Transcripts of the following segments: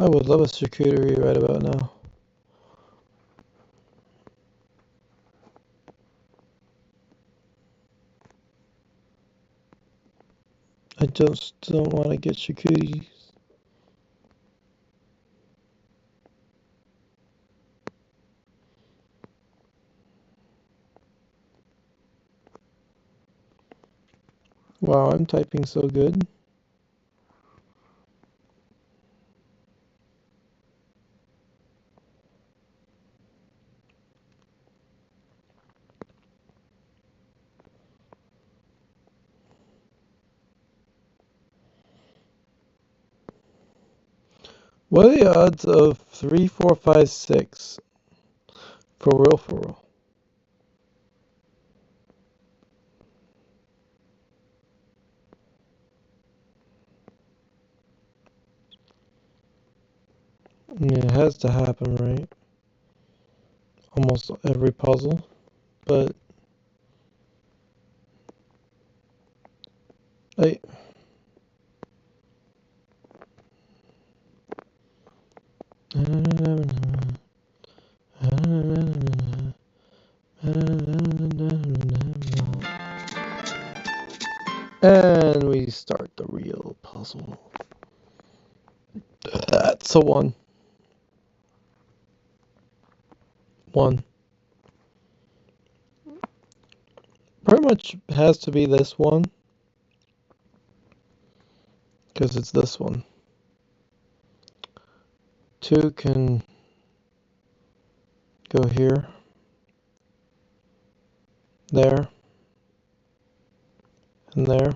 I would love a charcuterie right about now. I just don't want to get charcuteries. Wow, I'm typing so good. What are the odds of 3, 4, 5, 6? For real, for real. I mean, it has to happen, right? Almost every puzzle, but I. And we start the real puzzle. That's a 1. 1. Pretty much has to be this one. Because it's this one. 2 can go here. There. And there.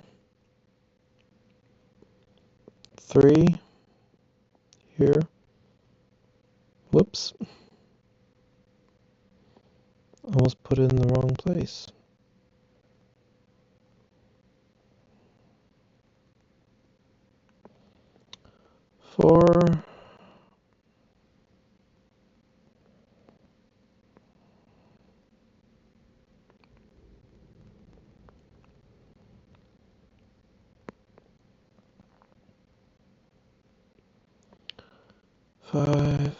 3. Here. Whoops. Almost put it in the wrong place. 4. 5.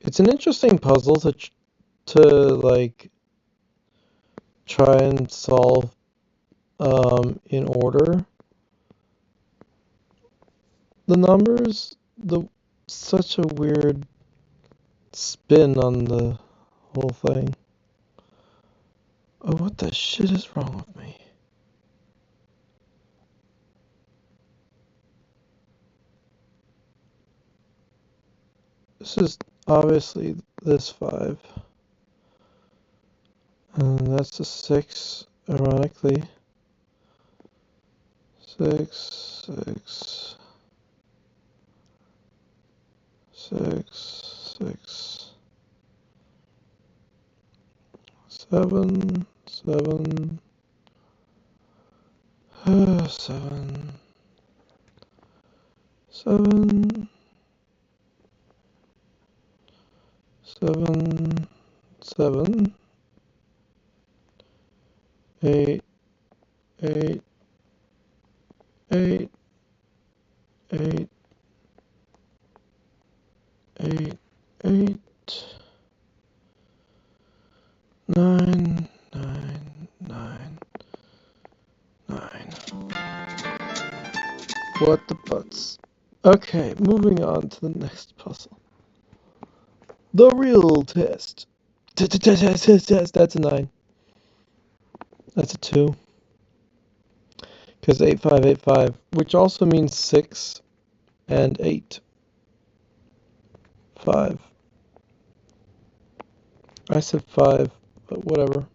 It's an interesting puzzle to like try and solve in order. The numbers, such a weird spin on the whole thing. Oh, what the shit is wrong with me? This is obviously this 5. And that's a 6, ironically. 6, 6, 6, 6, 7, 7, 7, 7, 7, 7, 8, 8, 8, 8, 8, 8, 9, 9, 9, 9. What the butts? Okay, moving on to the next puzzle. The real test. Test. That's a 9. That's a 2. Because 8, 5, 8, 5, which also means 6 and 8. 5. I said 5, but whatever.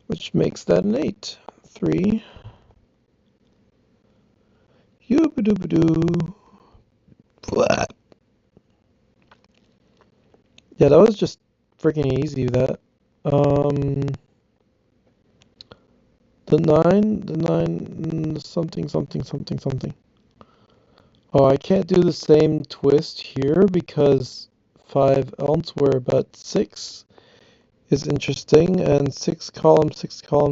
Which makes that an 8. 3. Yoobadoo. Blah. Yeah, that was just freaking easy, that. The 9, something. Oh, I can't do the same twist here because 5 elsewhere, but 6 is interesting, and 6 column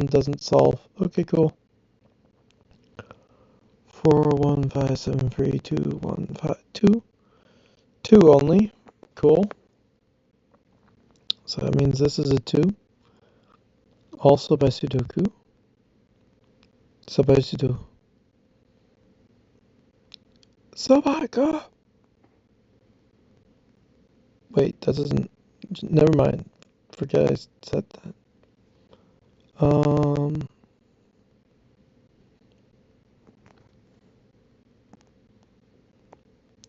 doesn't solve. Okay, cool. 4, 1, 5, 7, 3, 2, 1, 5, 2. 2 only. Cool. So that means this is a 2. Also by Sudoku. So by Sudoku. Sabaka! Wait, that doesn't... Never mind. Forget I said that.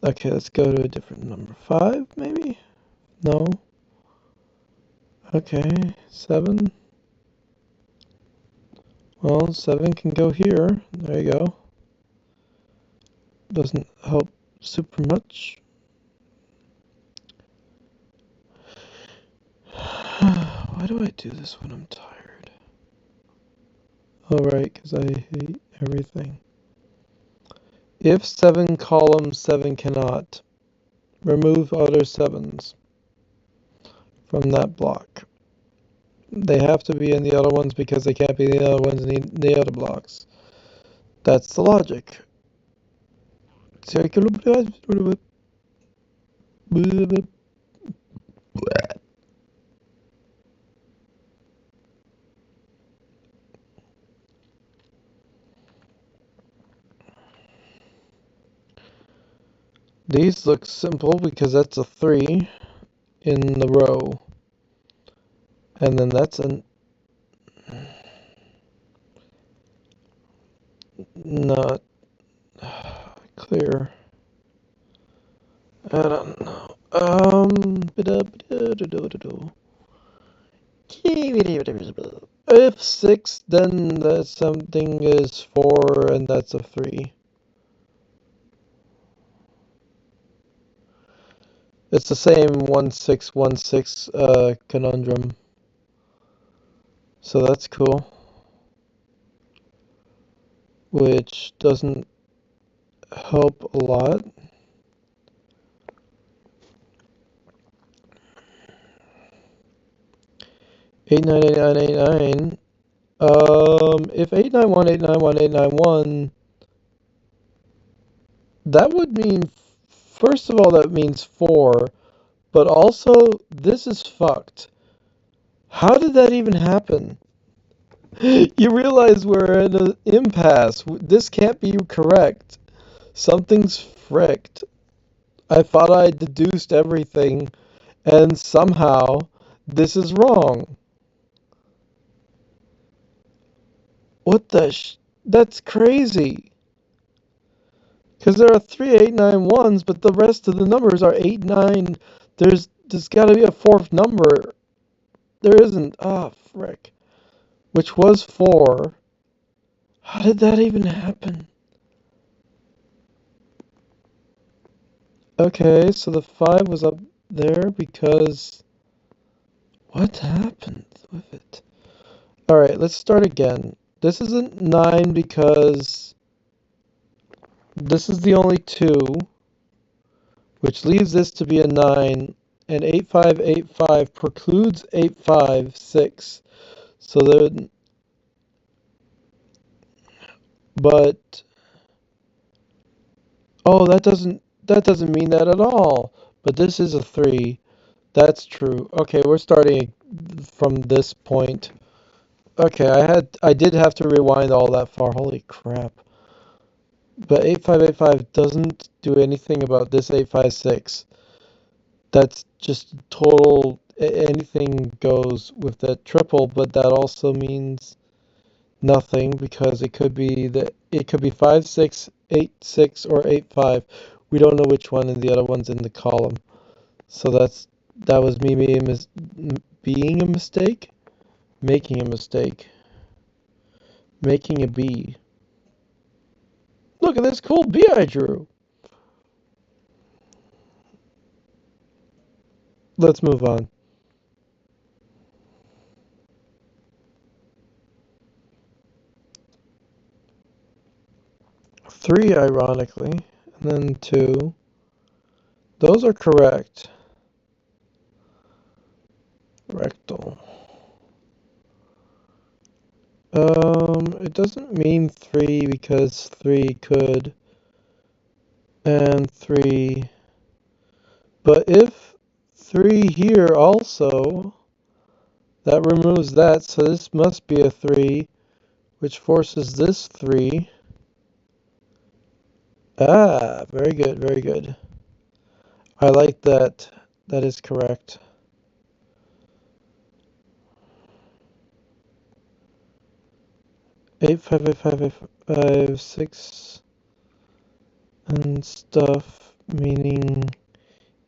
Okay, let's go to a different number. 5, maybe? No. Okay, 7. Well, 7 can go here. There you go. Doesn't help super much. Why do I do this when I'm tired? Oh, right, because I hate everything. If 7 column 7 cannot, remove other 7s from that block. They have to be in the other ones because they can't be in the other ones in the other blocks. That's the logic. These look simple because that's a 3 in the row. And then that's not clear. I don't know. If 6, then that something is 4, and that's a 3. It's the same 1616 conundrum. So that's cool. Which doesn't help a lot. Eight nine eight nine eight nine. If 891, that would mean, first of all, that means 4, but also, this is fucked. How did that even happen? You realize we're in an impasse. This can't be correct. Something's fricked. I thought I deduced everything, and somehow, this is wrong. What the That's crazy. Because there are 3891s, but the rest of the numbers are 89. There's got to be a fourth number. There isn't. Ah, frick. Which was 4. How did that even happen? Okay, so the 5 was up there because... What happened with it? Alright, let's start again. This isn't 9 because... This is the only 2, which leaves this to be a 9, and 8585 precludes 856. So there... But... Oh, that doesn't mean that at all. But this is a 3. That's true. Okay, we're starting from this point. Okay, I did have to rewind all that far. Holy crap. But 8585 doesn't do anything about this 856. That's just total, anything goes with that triple, but that also means nothing because it could be 5686 or 85. We don't know which one, and the other one's in the column. So that was me being a mistake, making a mistake, making a B. Look at this cool B I drew. Let's move on. Three, ironically, and then 2. Those are correct. Rectal. It doesn't mean 3 because 3 could, and 3. But if 3 here also, that removes that, so this must be a 3, which forces this 3. Ah, very good, very good. I like that. That is correct. Eight, five, eight, five, eight, five, 6, and stuff, meaning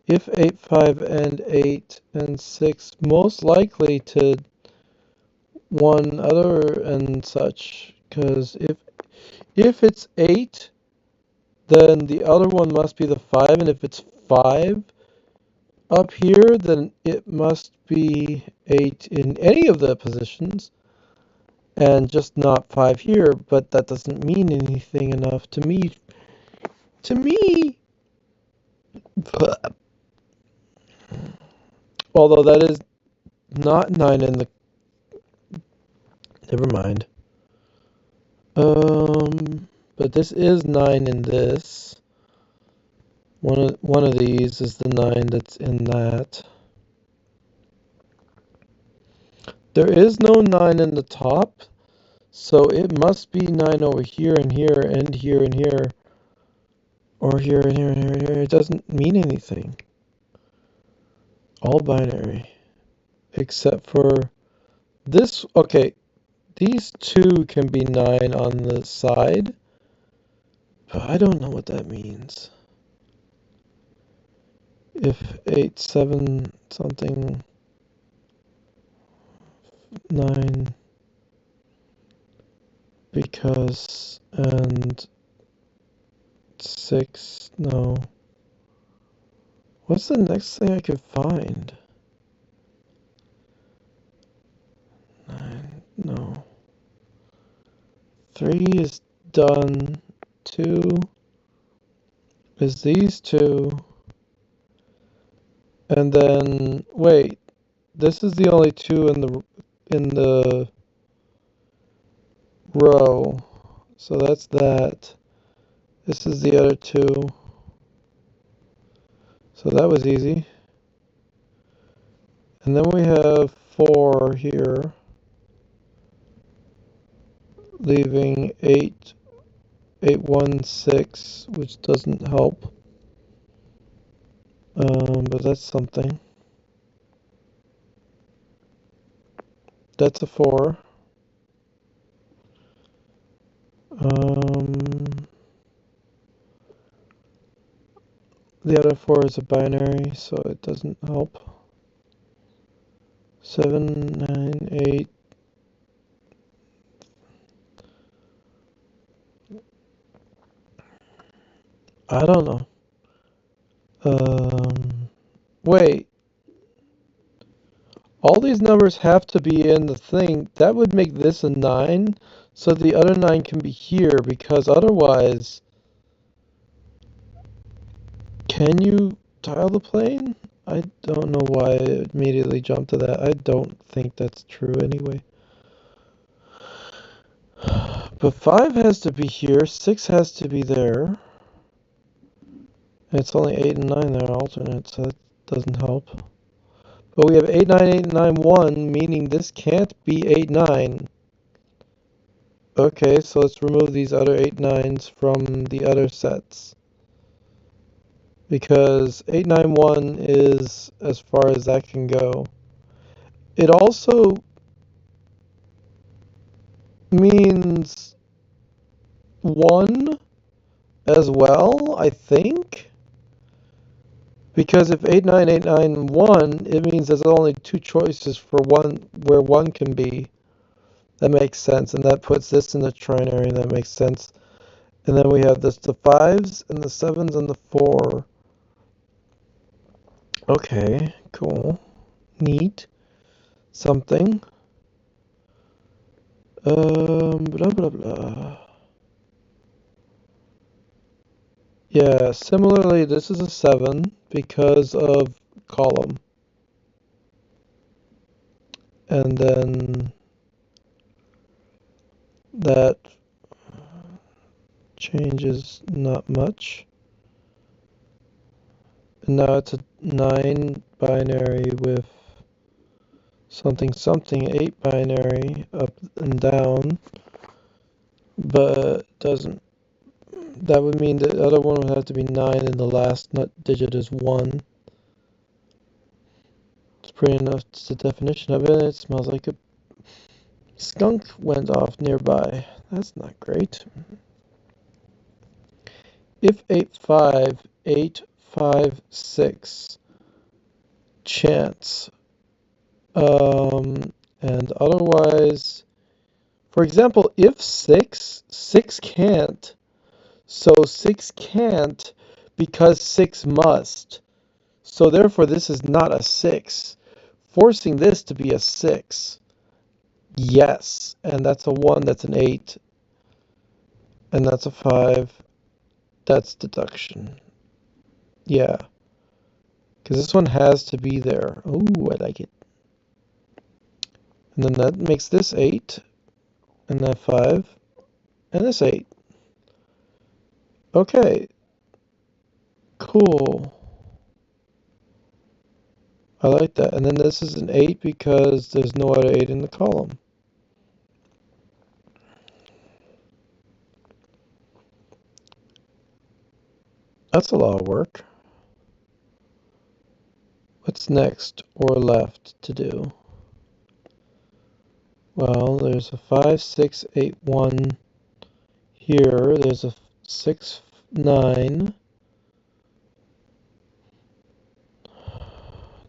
if 8, 5, and 8, and 6, most likely to one other and such, because if it's 8, then the other one must be the 5, and if it's 5 up here, then it must be 8 in any of the positions, and just not 5 here, but that doesn't mean anything enough to me. To me! Although that is not 9 in the... Never mind. But this is 9 in this. One of these is the 9 that's in that. There is no 9 in the top, so it must be 9 over here and here and here and here. Or here and here and here and here. It doesn't mean anything. All binary. Except for this. Okay, these two can be 9 on the side. But I don't know what that means. If 8, 7, something, 9, because, and 6, no. What's the next thing I could find? 9, no. 3 is done. 2 is these two. And then, wait, this is the only 2 in the row. So that's that. This is the other 2. So that was easy. And then we have 4 here, leaving 8, 8, 1, 6, which doesn't help. But that's something. That's a 4. The other 4 is a binary, so it doesn't help. 7, 9, 8. I don't know. Wait. All these numbers have to be in the thing. That would make this a 9, so the other 9 can be here, because otherwise... Can you tile the plane? I don't know why I immediately jumped to that. I don't think that's true anyway. But 5 has to be here, 6 has to be there. And it's only 8 and 9 that are alternate, so that doesn't help. But we have 8, 9, 8, 9, 1, meaning this can't be 8, 9. Okay, so let's remove these other 8, 9s from the other sets. Because 8, 9, 1 is as far as that can go. It also means 1 as well, I think. Because if 8, 9, 8, 9, 1, it means there's only 2 choices for 1 where 1 can be. That makes sense, and that puts this in the trinary, and that makes sense. And then we have this, the 5s and the 7s and the 4. Okay, cool. Neat. Something. Blah blah blah. Yeah, similarly, this is a 7 because of column. And then that changes not much. And now it's a 9 binary with something something 8 binary up and down, but doesn't. That would mean the other one would have to be 9 and the last digit is 1. It's pretty enough. It's the definition of it. It smells like a skunk went off nearby. That's not great. If 85856 chance, and otherwise, for example, if 6 can't, so 6 can't because 6 must. So therefore this is not a 6, forcing this to be a 6. Yes, and that's a 1, that's an 8, and that's a 5. That's deduction. Yeah, because this one has to be there. Ooh, I like it. And then that makes this 8, and that 5, and this 8. Okay, cool. I like that. And then this is an 8 because there's no other 8 in the column. That's a lot of work. What's next or left to do? Well, there's a 5, 6, 8, 1 here. There's a 6, 9.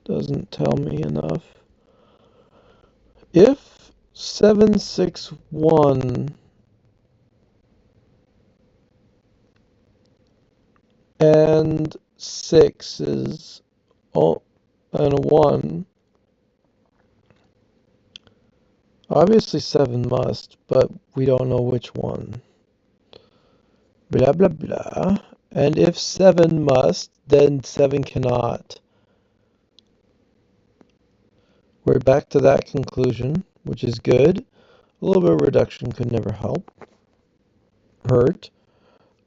Doesn't tell me enough. If 7, 6, 1 and 6 is and a 1, obviously 7 must, but we don't know which one. Blah blah blah. And if 7 must, then 7 cannot. We're back to that conclusion, which is good. A little bit of reduction could never hurt.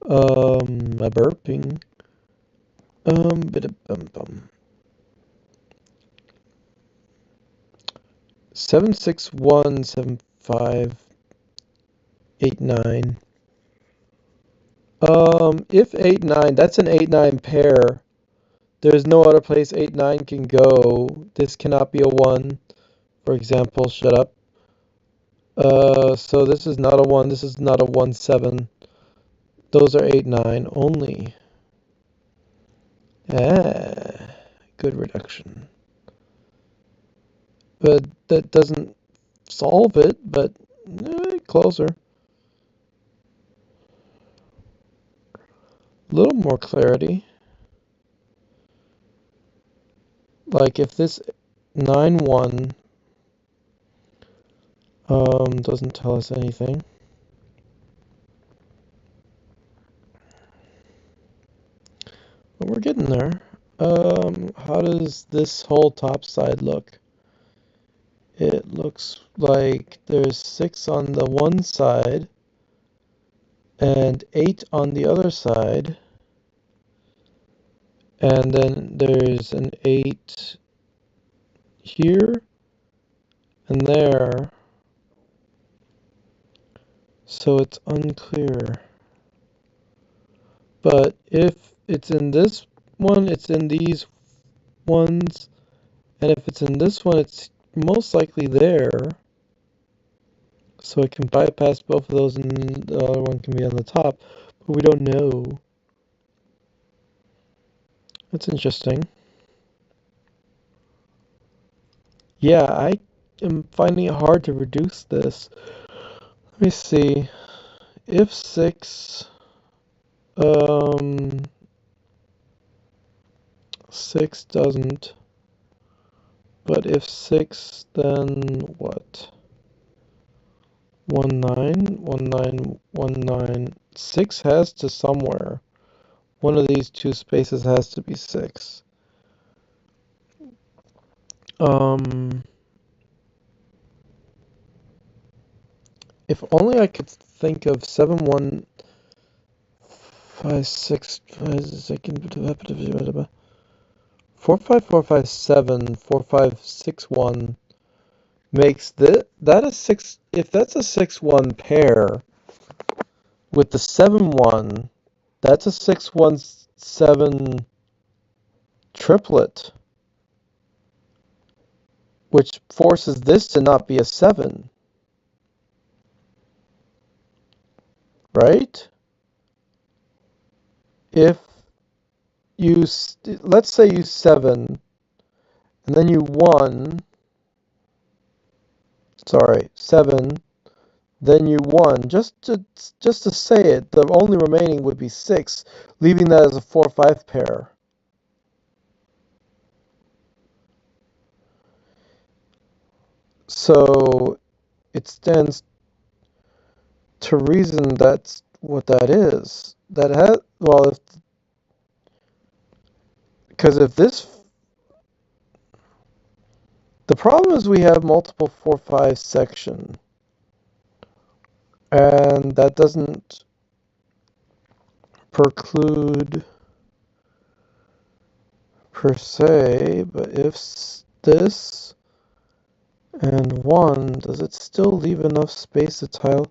A burping. Bit of bum. 7, 6, 1, 7, 5, 8, 9. If 8, 9, that's an 8, 9 pair. There's no other place 8, 9 can go. This cannot be a 1, for example. Shut up. So this is not a 1. This is not a 1, 7. Those are 8, 9 only. Good reduction. But that doesn't solve it, but closer. A little more clarity. Like if this 9, 1 doesn't tell us anything. But we're getting there. How does this whole top side look? It looks like there's 6 on the one side and 8 on the other side. And then there's an 8 here and there. So it's unclear. But if it's in this one, it's in these ones. And if it's in this one, it's most likely there. So it can bypass both of those and the other one can be on the top. But we don't know. That's interesting. Yeah, I am finding it hard to reduce this. Let me see. If 6, 6 doesn't. But if 6, then what? 1, 9, 1, 9, 1, 9. 6 has to somewhere. One of these two spaces has to be 6. If only I could think of 7, 1, 5, 6, 5, 4, 5, 4, 5, 7, 4, 5, 6, 1 makes that a 6. If that's a 6, 1 pair with the 7, 1, that's a 6, 1, 7 triplet, which forces this to not be a 7, right? If you, let's say you 7, and then you 1, sorry, 7, then you 1, just to say it, the only remaining would be 6, leaving that as a 4, 5 pair. So it stands to reason that's what that is. That has, well, because if this, the problem is we have multiple 4, 5 section, and that doesn't preclude per se, but if this and 1, does it still leave enough space to tile?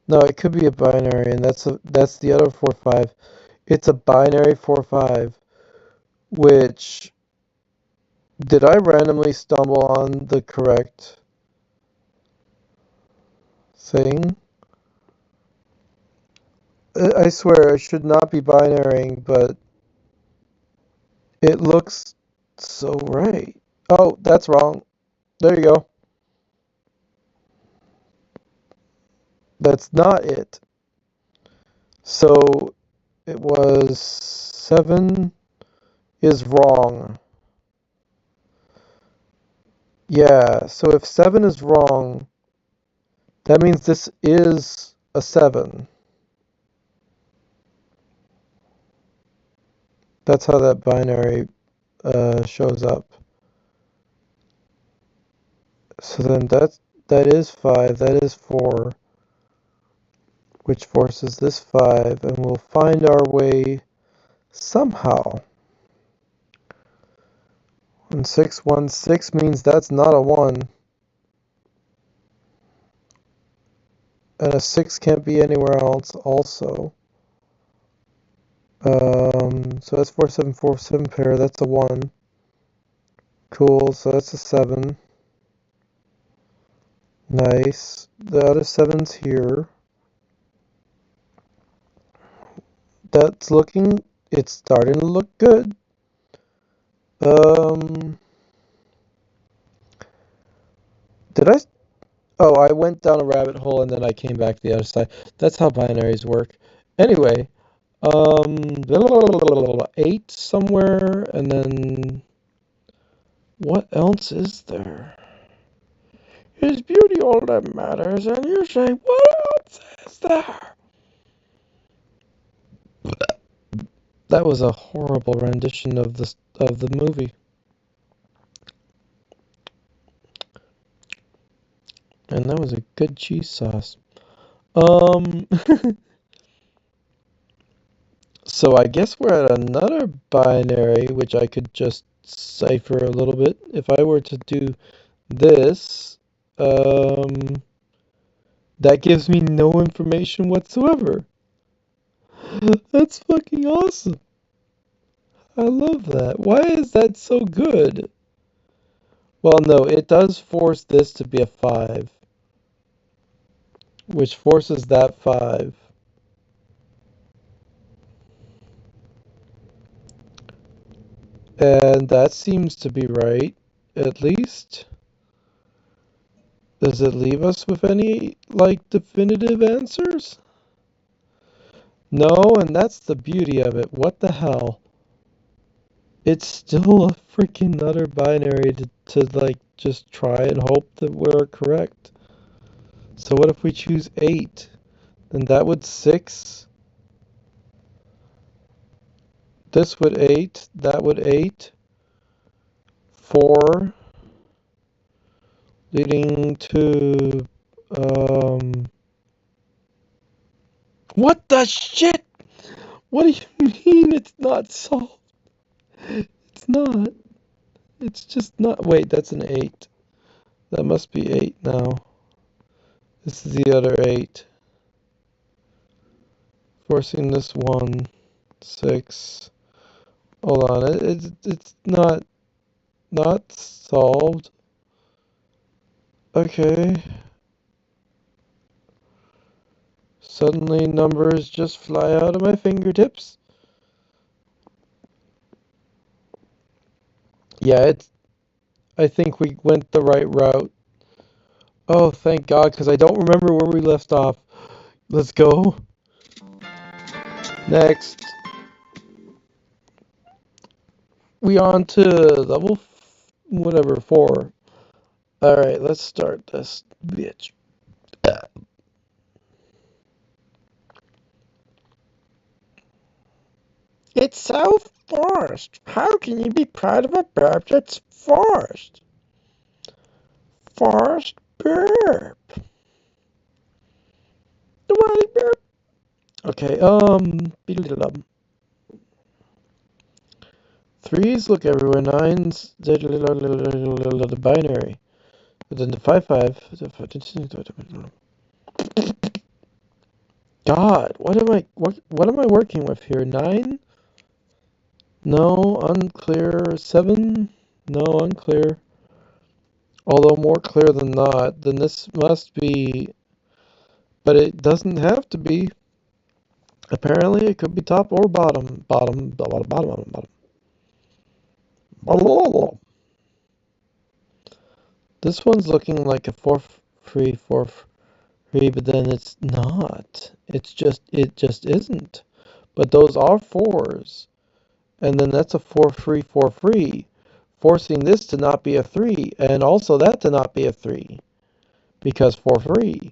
No, it could be a binary, and that's the other 4, 5. It's a binary 4, 5, which, did I randomly stumble on the correct thing? I swear I should not be binarying, but it looks so right. Oh, that's wrong. There you go. That's not it. So it was 7 is wrong. Yeah, so if 7 is wrong, that means this is a 7. That's how that binary shows up. So then that is 5, that is 4, which forces this 5, and we'll find our way somehow. And 6, 1, 6 means that's not a 1. And a 6 can't be anywhere else also. So that's 4, 7, 4, 7 pair, that's a 1. Cool, so that's a 7. Nice. The other 7's here. It's starting to look good. Did I? Oh, I went down a rabbit hole and then I came back the other side. That's how binaries work. Anyway, 8 somewhere, and then what else is there? Is beauty all that matters? And you say, what else is there? That was a horrible rendition of the movie. And that was a good cheese sauce. So I guess we're at another binary, which I could just cipher a little bit. If I were to do this, that gives me no information whatsoever. That's fucking awesome. I love that. Why is that so good? Well, no, it does force this to be a 5, which forces that 5. And that seems to be right, at least. Does it leave us with any, like, definitive answers? No, and that's the beauty of it. What the hell? It's still a freaking utter binary to like, just try and hope that we're correct. So what if we choose 8? Then that would 6. This would 8. That would 8. 4. Leading to, What the shit? What do you mean it's not solved? It's not. It's just not. Wait, that's an 8. That must be 8 now. This is the other 8. Forcing this 1, 6. Hold on. It's not solved. Okay. Suddenly numbers just fly out of my fingertips. Yeah, I think we went the right route. Oh, thank God, because I don't remember where we left off. Let's go. Next. We on to level whatever 4. Alright, let's start this bitch. It's so forced. How can you be proud of a burp that's forced? Forced burp. The whiny burp. Okay, threes look everywhere. Nines, the binary. But then the 5-5. God, what am I working with here? 9? No, unclear. 7? No, unclear. Although more clear than not, then this must be, but it doesn't have to be. Apparently, it could be top or bottom. Bottom. This one's looking like a 4-3, but then it's not. It just isn't. But those are 4s. And then that's a 4-3, forcing this to not be a 3, and also that to not be a 3, because 4-3.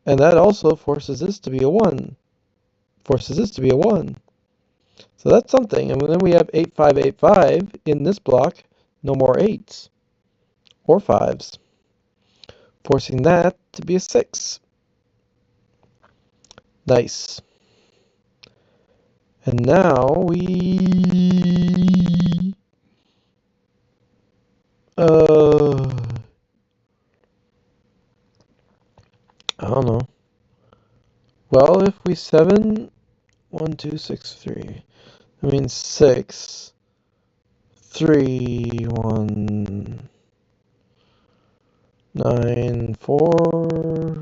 And that also forces this to be a 1. Forces this to be a 1. So that's something. And then we have 8-5 in this block. No more 8s or 5s. Forcing that to be a 6. Nice. And now we... I don't know. Well, if we 7... 1, 2, 6, 3. I mean 6, 3, 1, 9, 4,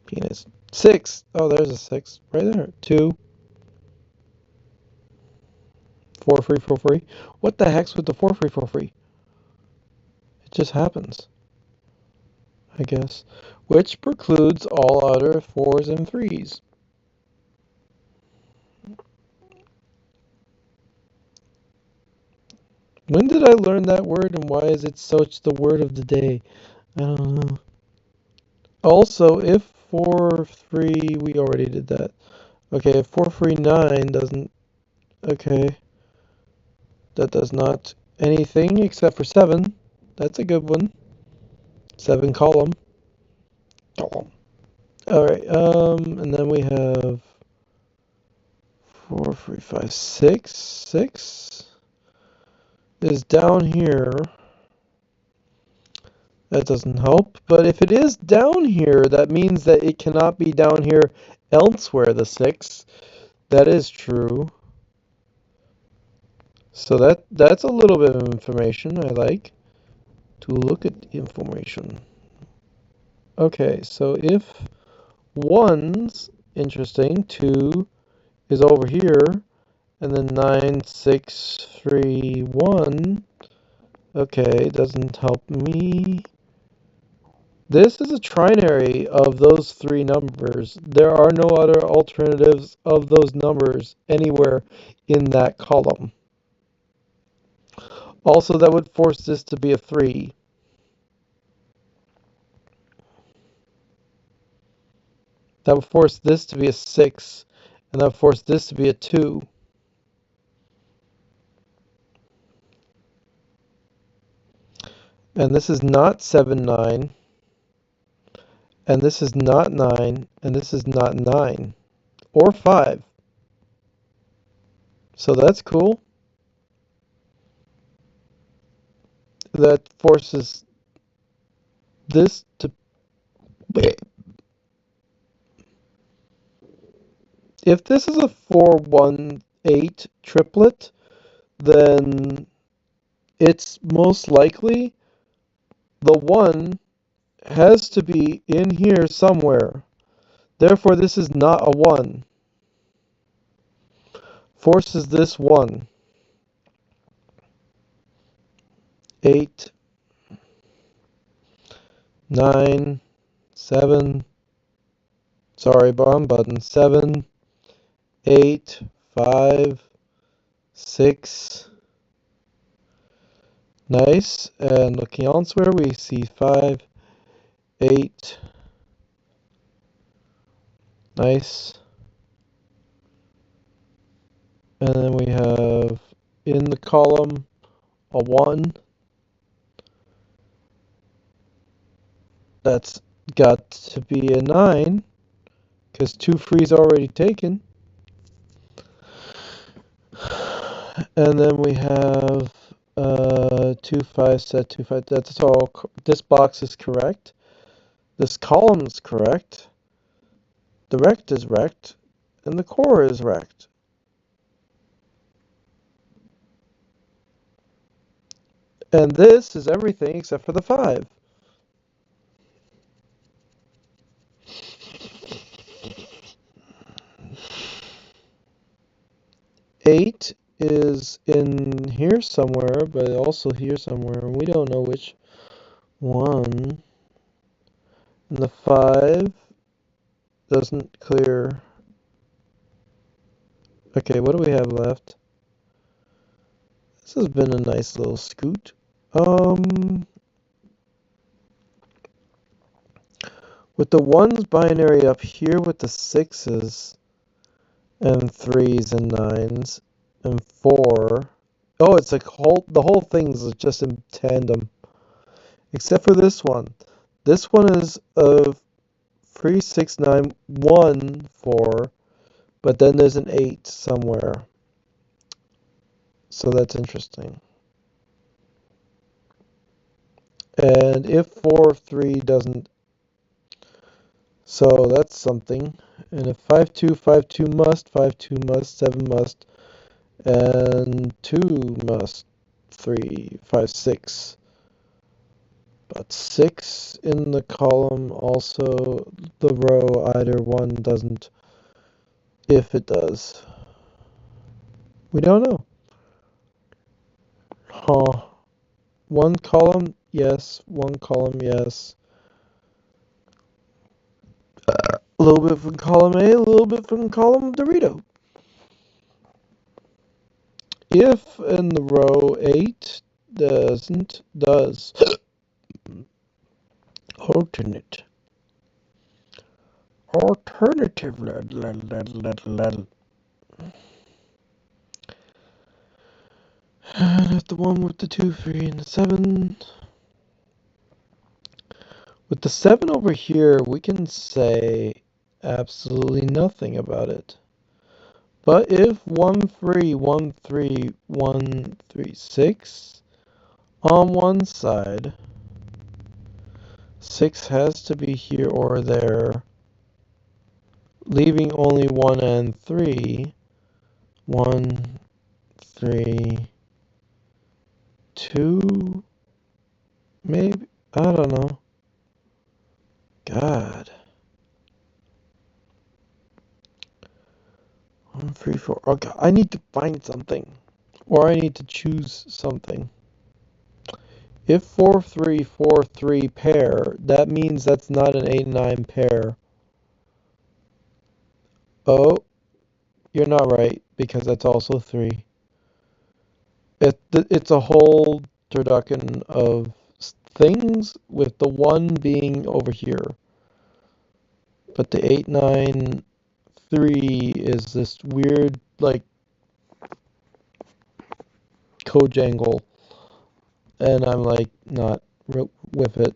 penis. 6. Oh, there's a 6 right there. 2, 4-3. What the heck's with the 4-3? It just happens, I guess. Which precludes all other 4s and 3s. When did I learn that word, and why is it such the word of the day? I don't know. Also, if 4-3, we already did that. Okay, if 4-3-9 doesn't, okay, that does not anything except for 7. That's a good one. 7 column. Alright, and then we have 4-3-5, 6. 6 is down here. That doesn't help. But if it is down here, that means that it cannot be down here elsewhere, the 6. That is true. So that's a little bit of information I like to look at information. Okay, so if 1's interesting, 2 is over here, and then 9, 6, 3, 1. Okay, doesn't help me. This is a trinary of those 3 numbers. There are no other alternatives of those numbers anywhere in that column. Also, that would force this to be a 3. That would force this to be a 6. And that would force this to be a 2. And this is not 7, 9. And this is not 9, and this is not 9 or 5. So that's cool. That forces this to... If this is a 4-1-8 triplet, then it's most likely the 1 has to be in here somewhere. Therefore, this is not a 1. Forces this 1. 8, 9, 7. Sorry, wrong button. 7, 8, 5, 6. Nice. And looking elsewhere, we see 5, 8. Nice. And then we have in the column a 1. That's got to be a 9 because 2 free is already taken. And then we have 2, 5, set 2, 5. That's all. This box is correct. This column is correct. The rect is rect. And the core is rect. And this is everything except for the 5. Eight is in here somewhere, but also here somewhere, and we don't know which one. And the 5 doesn't clear. Okay, what do we have left? This has been a nice little scoot. With the 1's binary up here with the 6's and 3's and 9's and 4. Oh, it's like the whole thing's just in tandem. Except for this one. This one is of 3, 6, 9, 1, 4, but then there's an 8 somewhere. So that's interesting. And if 4, 3 doesn't, so that's something. And if 5, 2, 5, 2 must, 5, 2 must, 7 must, and 2 must, 3, 5, 6. But 6 in the column, also the row, either one doesn't. If it does. We don't know. Huh. One column, yes. One column, yes. A little bit from column A, a little bit from column Dorito. If in the row 8 does. Alternate. Alternative. Not the one with the 2, 3, and the 7. With the 7 over here, we can say absolutely nothing about it. But if 1, 3, 1, 3, 1, 3, 6 on one side, 6 has to be here or there, leaving only 1 and 3. 1, 3, 2, maybe? I don't know. God. 1, 3, 4. Okay, I need to find something. Or I need to choose something. If 4, 3, 4, 3 pair, that means that's not an 8, 9 pair. Oh, you're not right, because that's also 3. It's a whole turducken of things, with the 1 being over here. But the 8, 9, 3 is this weird, like, cojangle. And I'm like, not with it.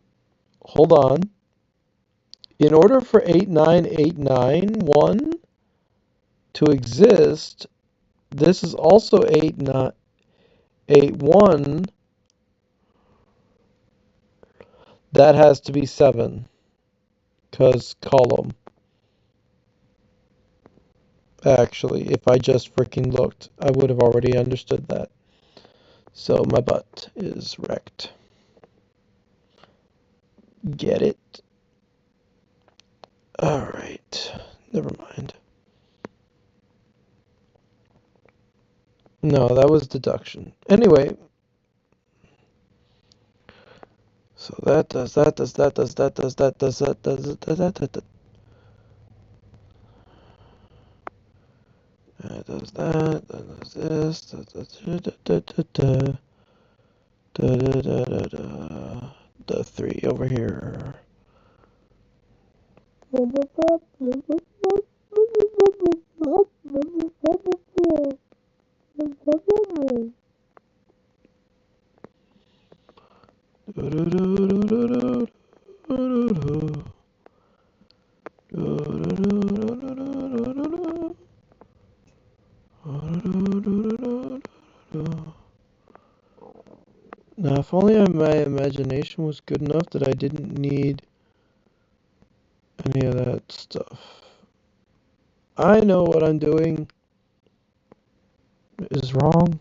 Hold on. In order for 89891 to exist, this is also 8981. That has to be 7, because column. Actually, if I just freaking looked, I would have already understood that. So my butt is wrecked. Get it? Alright. Never mind. No, that was deduction. Anyway. So that does that, does that, does that, does that, does that, does that, does that, does that. That does that, that does this, that does the 3 over here. Now, if only my imagination was good enough that I didn't need any of that stuff. I know what I'm doing is wrong.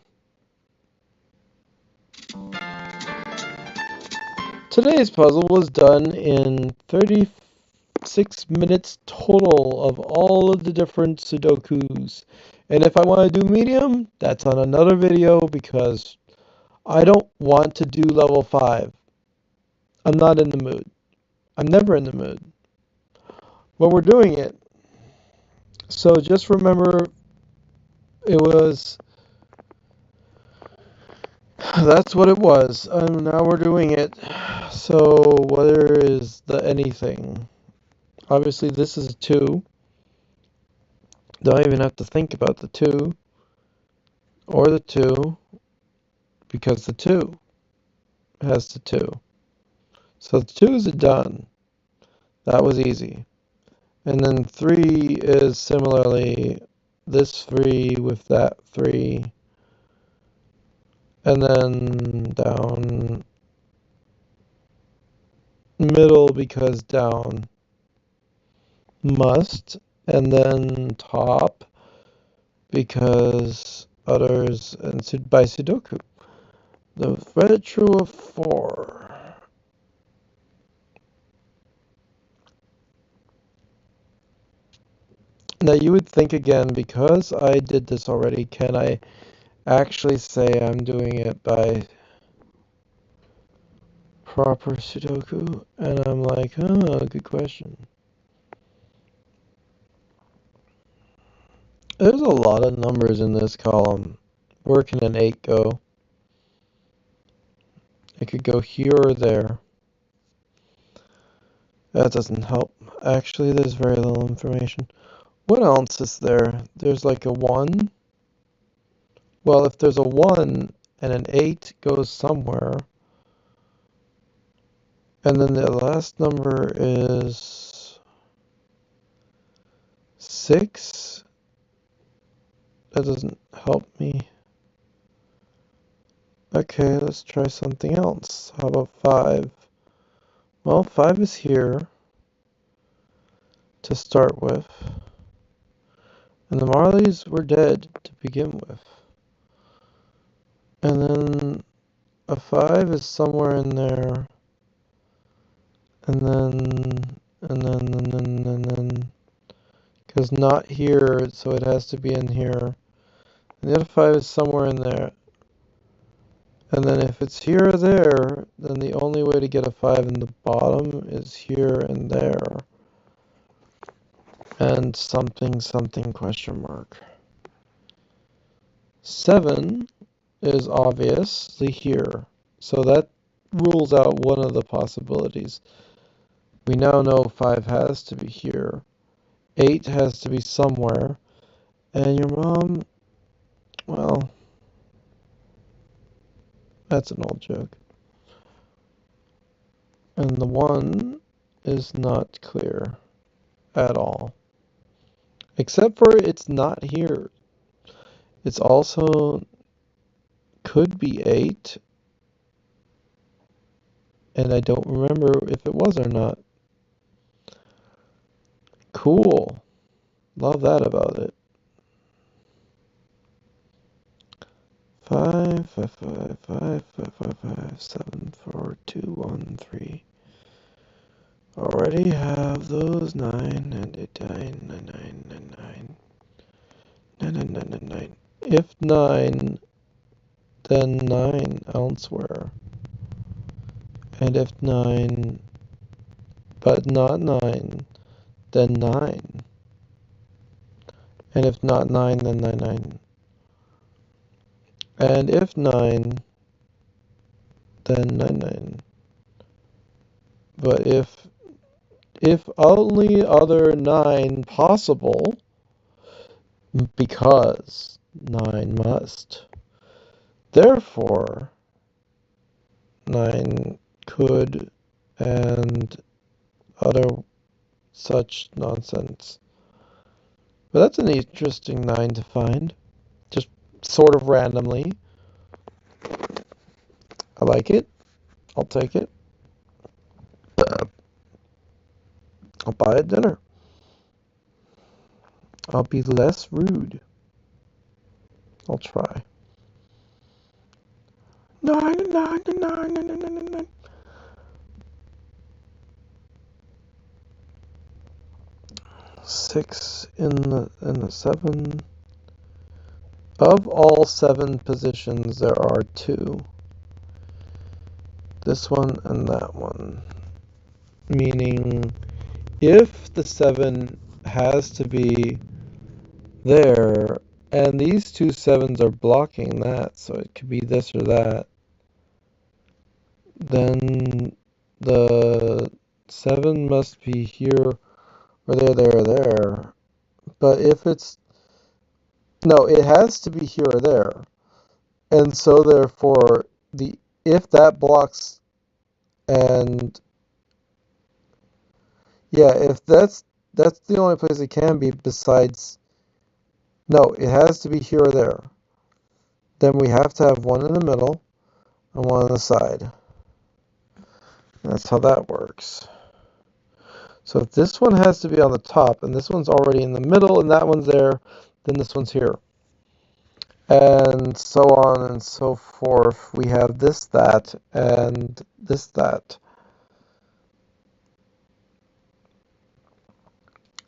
Today's puzzle was done in 36 minutes total of all of the different Sudokus. And if I want to do medium, that's on another video because I don't want to do level 5. I'm not in the mood. I'm never in the mood. But we're doing it. So just remember it was... That's what it was. Now we're doing it. So whether is the anything? Obviously this is a 2. Don't even have to think about the 2 or the 2 because the 2 has the 2. So the 2 is a done. That was easy. And then 3 is similarly this 3 with that 3. And then down middle because down must. And then top because others and by Sudoku. The retro of 4. Now you would think again, because I did this already, can I actually say I'm doing it by proper Sudoku? And I'm like, oh, good question. There's a lot of numbers in this column. Where can an 8 go? It could go here or there. That doesn't help. Actually, there's very little information. What else is there? There's like a 1. Well, if there's a 1 and an 8 goes somewhere, and then the last number is 6, that doesn't help me. Okay, let's try something else. How about 5? Well, 5 is here to start with. And the Marleys were dead to begin with. And then a 5 is somewhere in there. And then, because not here, so it has to be in here. And the other 5 is somewhere in there. And then if it's here or there, then the only way to get a 5 in the bottom is here and there. And something question mark. 7 is obviously here. So that rules out one of the possibilities. We now know 5 has to be here. 8 has to be somewhere. And your mom, well, that's an old joke. And the 1 is not clear at all. Except for it's not here. It's also could be 8, and I don't remember if it was or not. Cool. Love that about it. 5, 5, 5, 5, 5, 5, 5, 7, 4, 2, 1, 3. Already have those 9 and 8, 9, 9, 9, 9, 9, 9, 9, 9, 9, 9. If 9, then 9 elsewhere. And if 9, but not 9, then 9. And if not 9, then 9, 9. And if 9, then 9, 9. But if only other 9 possible, because 9 must. Therefore, 9 could and other such nonsense. But that's an interesting 9 to find. Just sort of randomly. I like it. I'll take it. I'll buy it dinner. I'll be less rude. I'll try. 9, 9, 9, 9, 9, 9, 9. 6 in the 7. Of all 7 positions, there are 2. This one and that one. Meaning, if the 7 has to be there, and these 2 7s are blocking that, so it could be this or that, then the 7 must be here or there or there. But if it's... No, it has to be here or there. And so therefore, if that blocks, and yeah, if that's the only place it can be besides... No, it has to be here or there. Then we have to have one in the middle and one on the side. That's how that works. So if this one has to be on the top, and this one's already in the middle, and that one's there, then this one's here. And so on and so forth. We have this, that, and this, that.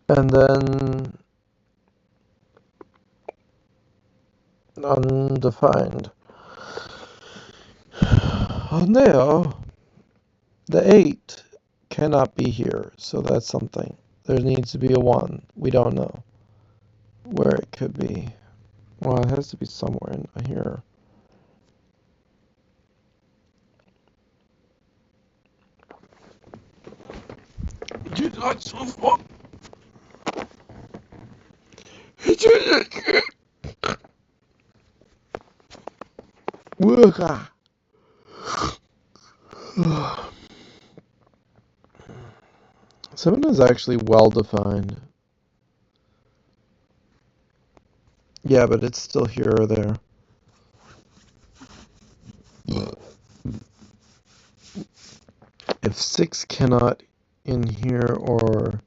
And then undefined. Oh no, the 8 cannot be here, so that's something. There needs to be a 1. We don't know where it could be. Well, it has to be somewhere in here. Seven is actually well defined. Yeah, but it's still here or there. If 6 cannot in here or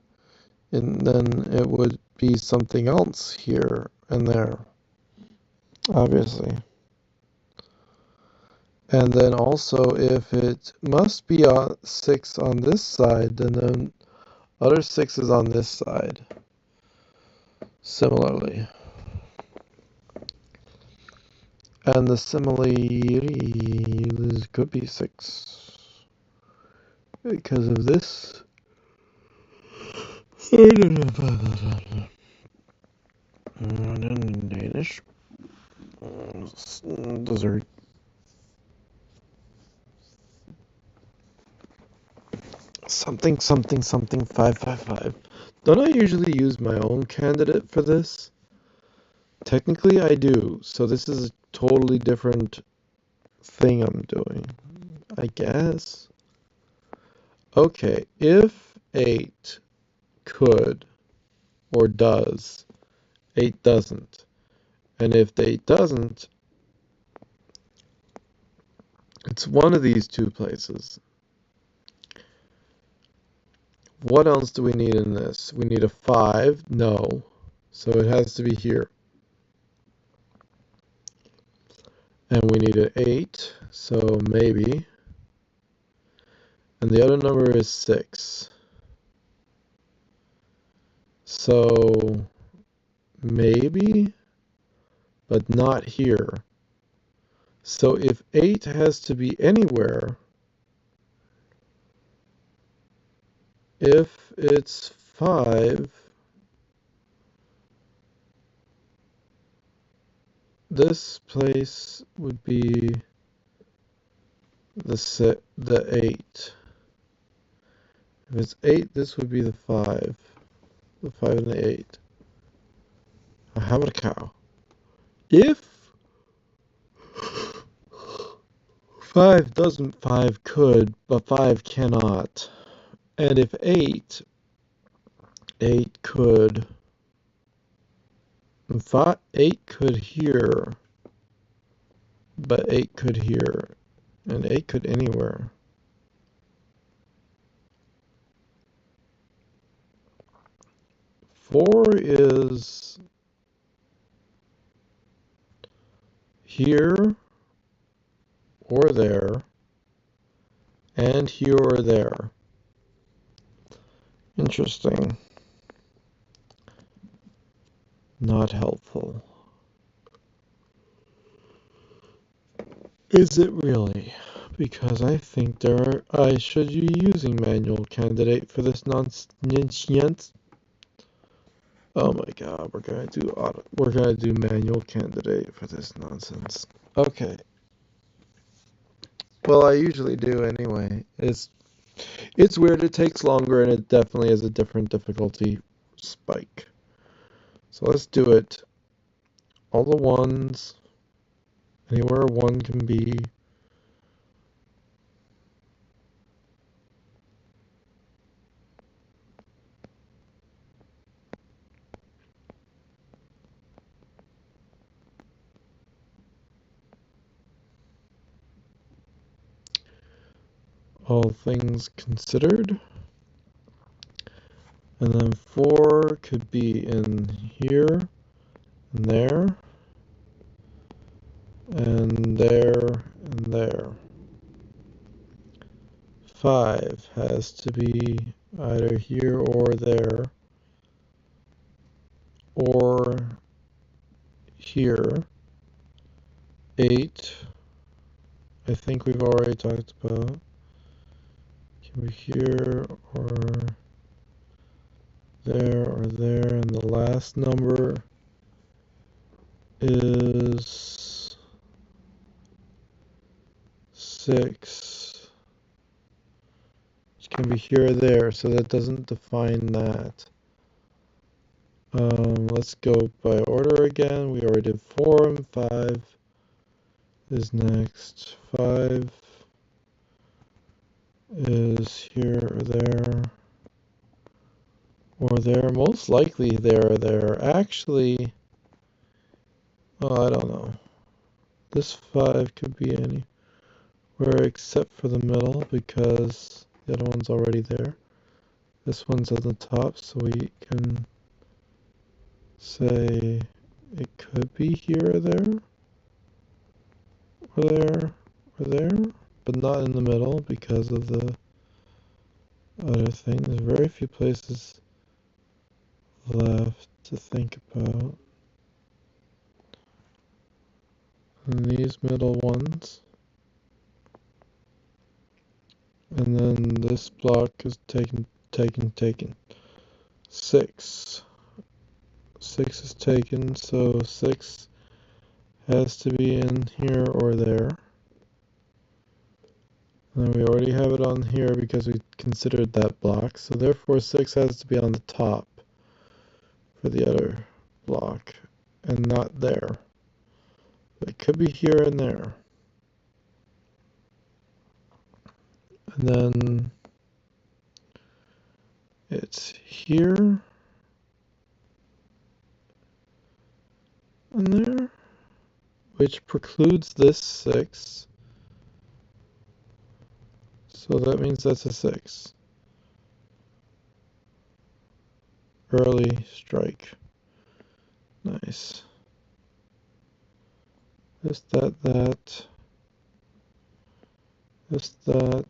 in, then it would be something else here and there, obviously. And then also, if it must be 6 on this side, then the other 6 is on this side. Similarly. And the similarity could be 6. Because of this. Danish. Dessert. Something 555. Don't I usually use my own candidate for this? Technically I do, so this is a totally different thing I'm doing, I guess. Okay, if 8 could or does, 8 doesn't. And if 8 doesn't, it's one of these two places. What else do we need in this? We need a 5. No. So it has to be here. And we need an 8. So maybe. And the other number is 6. So maybe, but not here. So if 8 has to be anywhere, if it's 5, this place would be the 8. If it's 8, this would be the 5. The 5 and the 8. How about a cow? If 5 doesn't, 5 could, but 5 cannot. And if 8 could, 8 could here, but 8 could here, and 8 could anywhere. Four is here or there, and here or there. Interesting. Not helpful. Is it really? Because I think I should be using manual candidate for this nonsense. Oh my god, we're gonna do manual candidate for this nonsense. Okay. Well, I usually do anyway. It's weird, it takes longer, and it definitely has a different difficulty spike. So let's do it. All the ones, anywhere one can be. All things considered. And then 4 could be in here, and there, and there, and there. 5 has to be either here or there, or here. 8, I think we've already talked about. Can be here or there, and the last number is 6. It can be here or there, so that doesn't define that. Let's go by order again. We already did 4 and 5 is next. 5 is here or there. Or there, most likely there or there. Actually, oh, I don't know. This 5 could be anywhere except for the middle because the other one's already there. This one's at the top, so we can say it could be here or there, or there, or there, but not in the middle because of the other thing. There's very few places left to think about. And these middle ones. And then this block is taken. 6. 6 is taken, so 6 has to be in here or there. And we already have it on here because we considered that block, so therefore 6 has to be on the top for the other block, and not there. It could be here and there. And then here and there, which precludes this 6. So that means that's a 6. Early strike. Nice. This, that. This, that.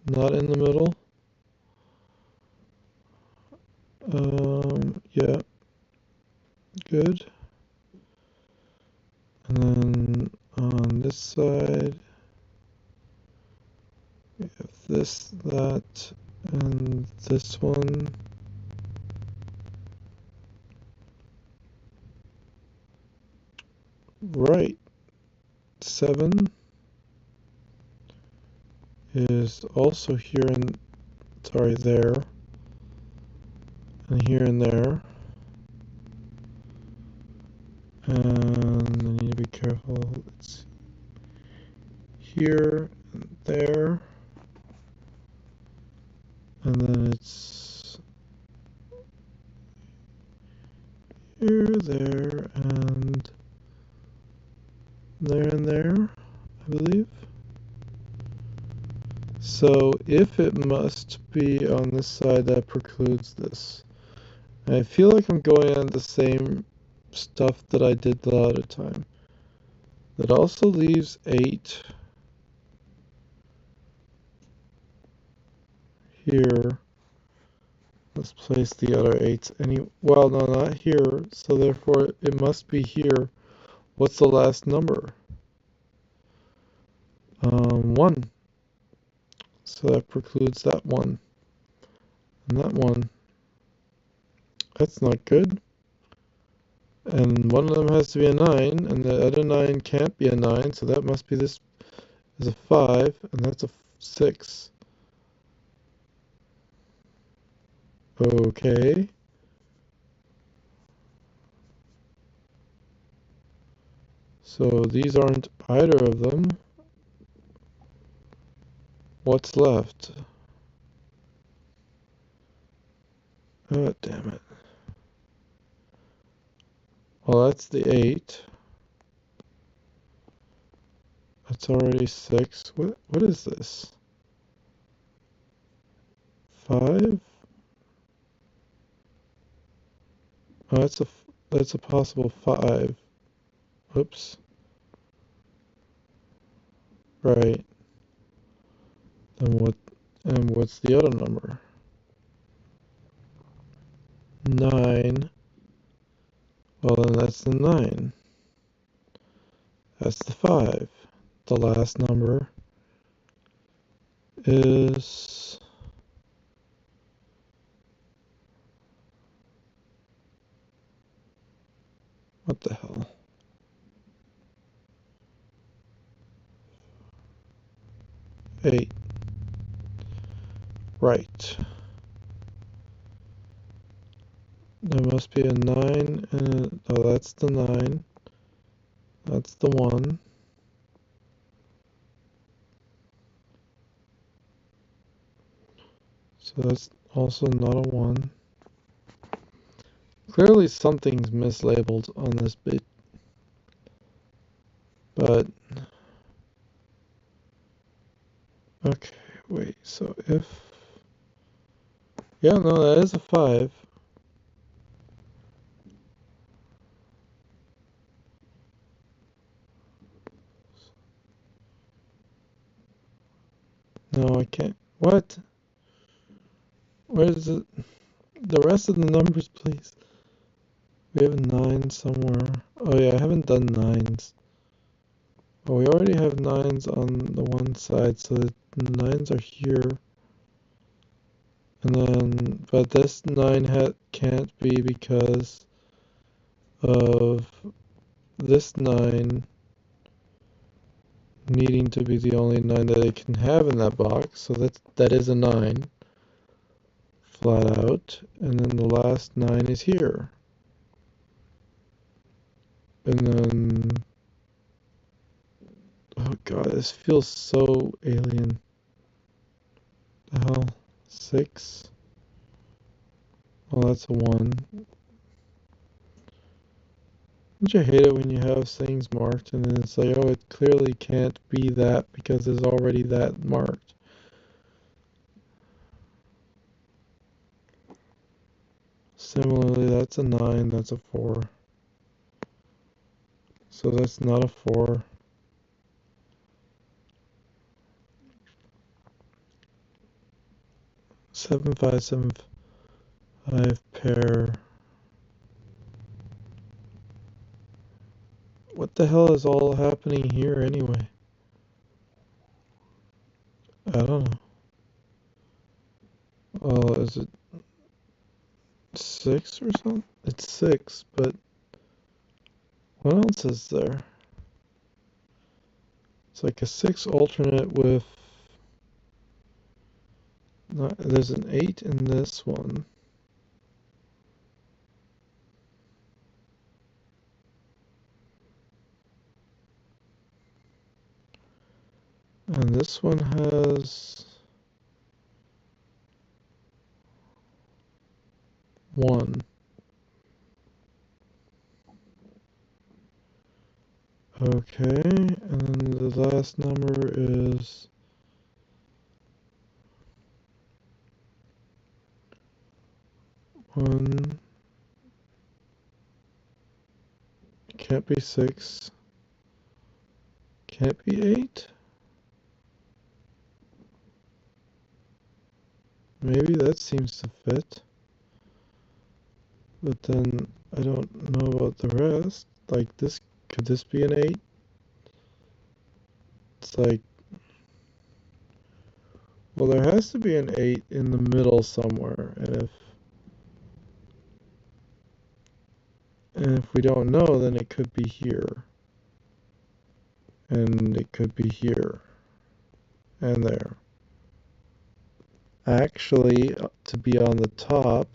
Not in the middle. Yeah. Good. And then on this side, we have this, that, and this one. Right. 7 is also here and, sorry, there. And here and there. And I need to be careful. It's here and there. And then it's here, there, and there, I believe. So if it must be on this side, that precludes this. And I feel like I'm going on the same stuff that I did the other time. That also leaves 8 here. Let's place the other 8s well, no, not here, so therefore it must be here. What's the last number? 1. So that precludes that one. And that one. That's not good. And one of them has to be a 9, and the other 9 can't be a 9, so that must be this is a 5, and that's a 6. Okay. So these aren't either of them. What's left? Oh, damn it. Well, that's the 8. That's already 6. What is this? 5? Oh, that's a possible 5. Whoops. Right. And what's the other number? 9. Well, then that's the 9. That's the 5. The last number is... what the hell? 8. Right. There must be a 9 and oh, that's the 9. That's the 1. So that's also not a 1. Clearly something's mislabeled on this bit. But okay, wait, so if yeah, no, that is a 5. No, I can't. What? Where's the rest of the numbers, please? We have 9 somewhere. Oh yeah, I haven't done 9s. Oh, we already have 9s on the one side, so the 9s are here. And then, but this 9 can't be because of this 9 needing to be the only 9 that it can have in that box. So that is a 9, flat out. And then the last 9 is here. And then, oh god, this feels so alien. The hell? 6? Oh, that's a 1. Don't you hate it when you have things marked and then it's like, oh, it clearly can't be that because there's already that marked. Similarly, that's a 9, that's a 4. So that's not a 4. 7, 5, 7, 5 pair. What the hell is all happening here anyway? I don't know. Oh, is it 6 or something? It's 6, but what else is there? It's like a 6 alternate with... there's an 8 in this one. And this one has 1. Okay, and then the last number is 1. Can't be 6. Can't be 8. Maybe that seems to fit. But then I don't know about the rest. Like this, could this be an 8? It's like, well, there has to be an 8 in the middle somewhere. And if we don't know, then it could be here. And it could be here. And there. Actually, to be on the top,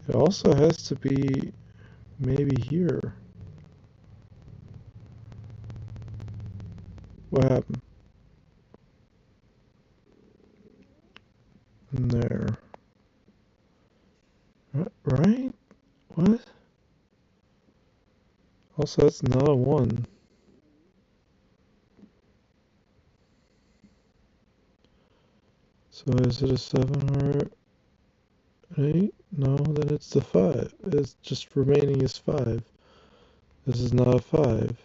it also has to be maybe here. What happened? In there. Right? What? Also, that's not a 1. So is it a 7 or an 8? No, then it's the 5. It's just remaining is 5. This is not a 5.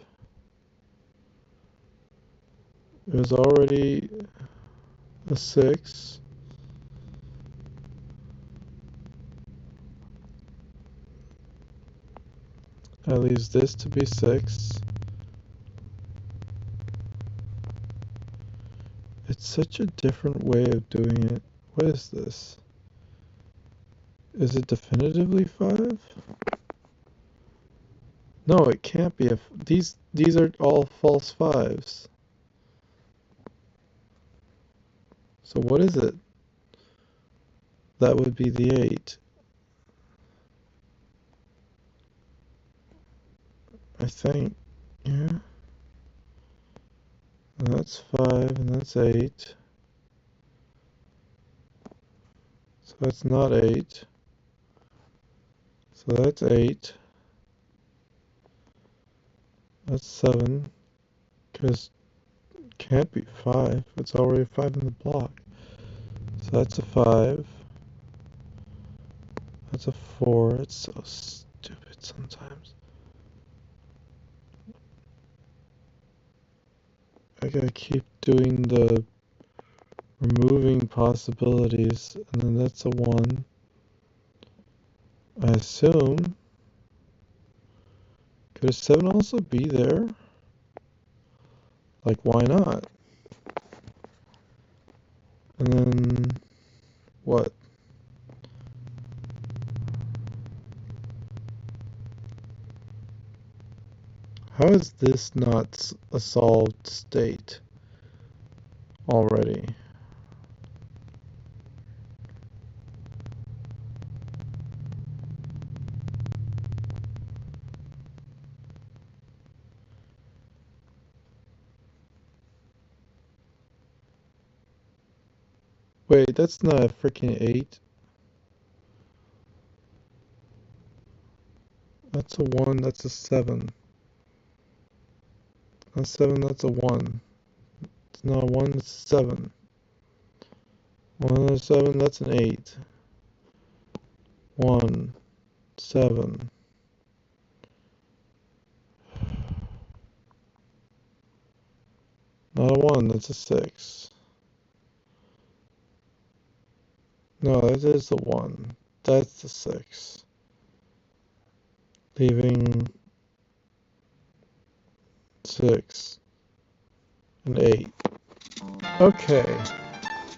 It was already a 6. That leaves this to be 6. It's such a different way of doing it. What is this? Is it definitively 5? No, it can't be. These are all false 5s. So what is it? That would be the 8. I think. Yeah. And that's 5, and that's 8. So that's not 8. So that's 8. That's 7. Because it can't be 5. It's already 5 in the block. So that's a 5. That's a 4. It's so stupid sometimes. I gotta keep doing the removing possibilities. And then that's a 1. I assume. Could a 7 also be there? Like, why not? And then, what? How is this not a solved state already? Wait, that's not a freaking 8. That's a 1, that's a 7. Not 7, that's a 1. It's not a 1, it's a 7. 1 and a 7, that's an 8. 1, 7. Not a 1, that's a 6. No, that is the 1. That's the 6. Leaving 6 and 8. Okay,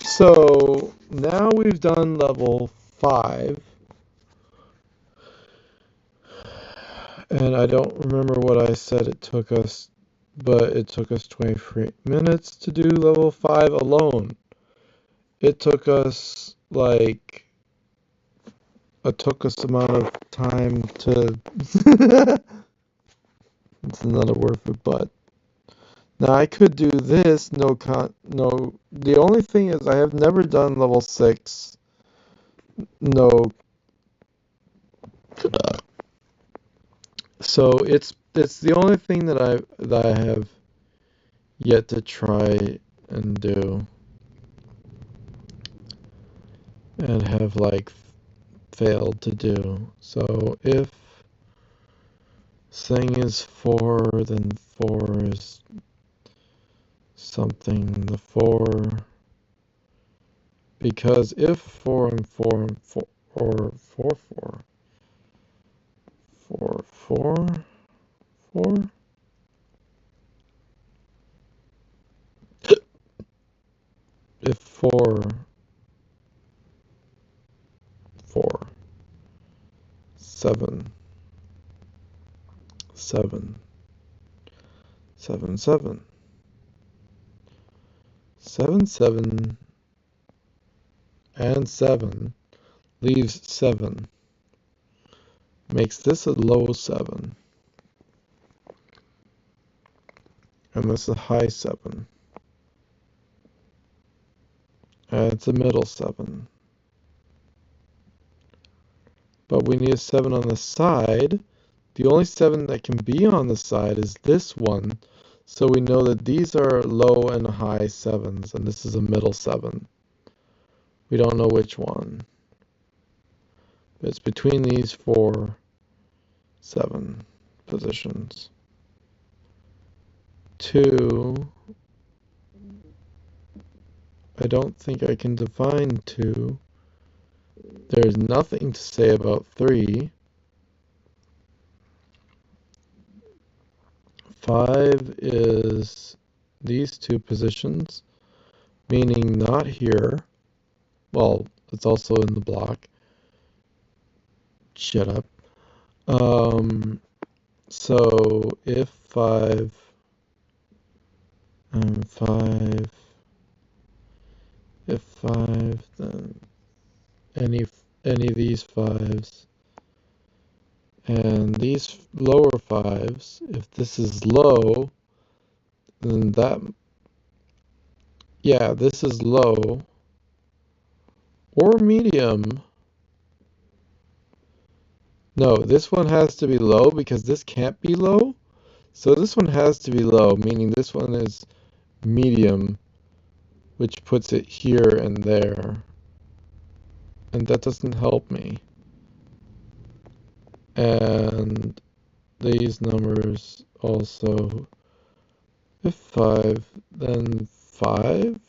so now we've done level 5. And I don't remember what I said it took us, but it took us 23 minutes to do level 5 alone. It took us like a amount of time to it's another word for but. Now I could do this no, the only thing is I have never done level 6 no, so it's the only thing that I have yet to try and do and have like failed to do. So if thing is 4, then 4 is something, the 4, because if 4 and 4 and 4, or 4, 4, 4, 4, 4, if 4, 4, 7, 7, 7, 7, 7, 7, and 7 leaves 7, makes this a low 7, and this a high 7, and it's a middle 7. But we need a 7 on the side. The only 7 that can be on the side is this one, so we know that these are low and high 7s, and this is a middle 7. We don't know which one. But it's between these 4, 7 positions. 2, I don't think I can define 2. There's nothing to say about 3. 5 is these 2 positions, meaning not here. Well, it's also in the block. Shut up. So if 5 and 5, if 5, then any of these 5s, and these lower 5s, if this is low, then that, yeah, this is low, or medium. No, this one has to be low because this can't be low. So this one has to be low, meaning this one is medium, which puts it here and there. And that doesn't help me. And these numbers also, if 5, then 5,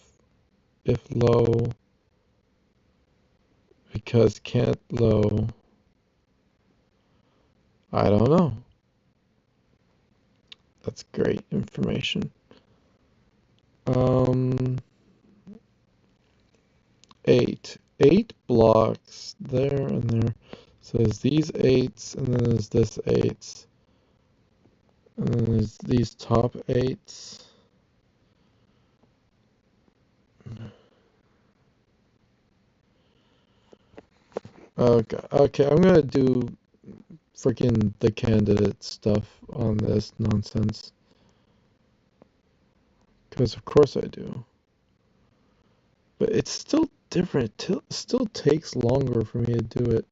if low, because can't low, I don't know. That's great information. 8 blocks there and there. So there's these 8s, and then there's this 8s, and then there's these top 8s. Okay, I'm gonna do freaking the candidate stuff on this nonsense. Because of course I do. But it's still different. It still takes longer for me to do it.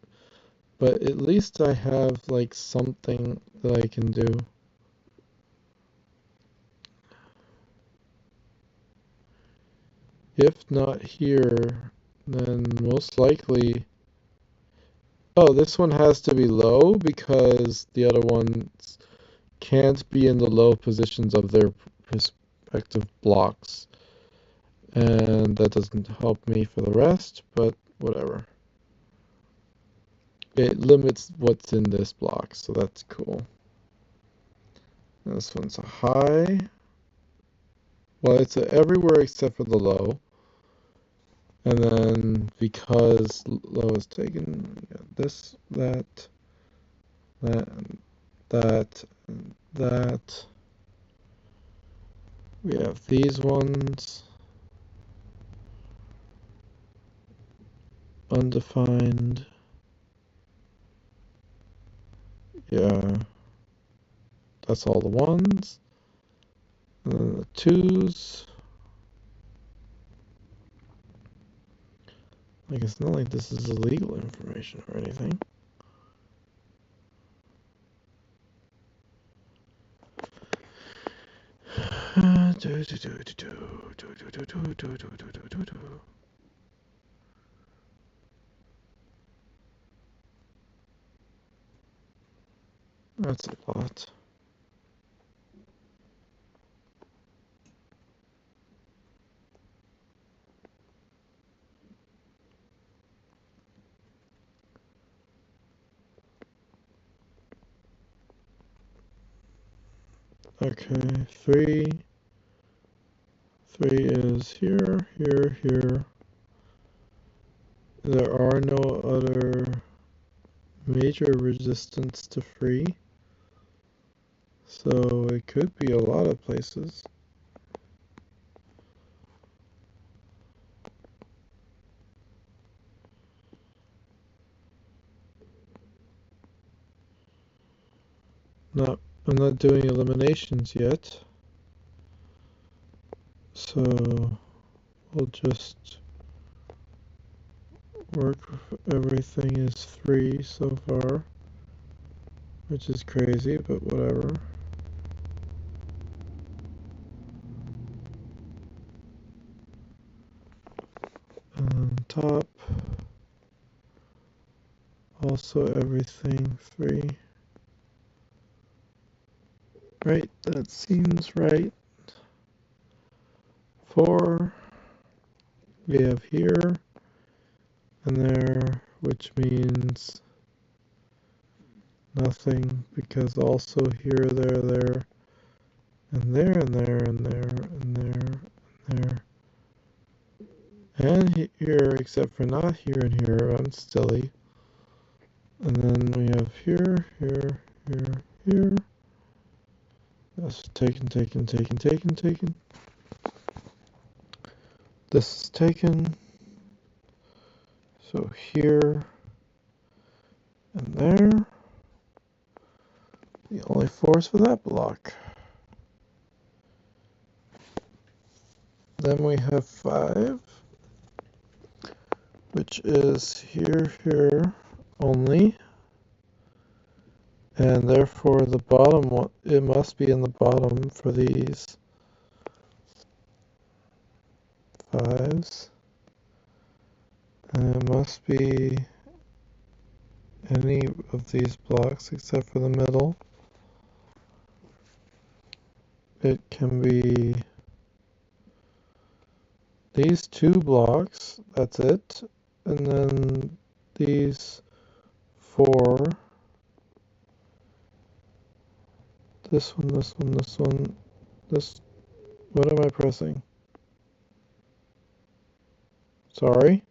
But at least I have like something that I can do. If not here, then most likely... Oh, this one has to be low because the other ones can't be in the low positions of their respective blocks. And that doesn't help me for the rest, but whatever. It limits what's in this block, so that's cool. This one's a high. Well, it's everywhere except for the low. And then because low is taken, this, that, that, that. We have these ones. Undefined. Yeah. That's all the ones. And then the twos. Like, it's not like this is illegal information or anything. That's a lot. Okay, 3. 3 is here, here, here. There are no other major resistance to free, so it could be a lot of places. I'm not doing eliminations yet, so we'll just work with everything is 3 so far, which is crazy, but whatever. Top, also everything 3. Right, that seems right. 4, we have here and there, which means nothing, because also here, there, and there, and there, and there, and there, and there. And here, except for not here and here, I'm silly. And then we have here, here, here, here. That's taken. This is taken. So here and there. The only 4s for that block. Then we have 5, which is here, here only. And therefore the bottom one, it must be in the bottom for these 5s. And it must be any of these blocks except for the middle. It can be these 2 blocks, that's it. And then these 4. This one, this one, this one, this. What am I pressing? Sorry.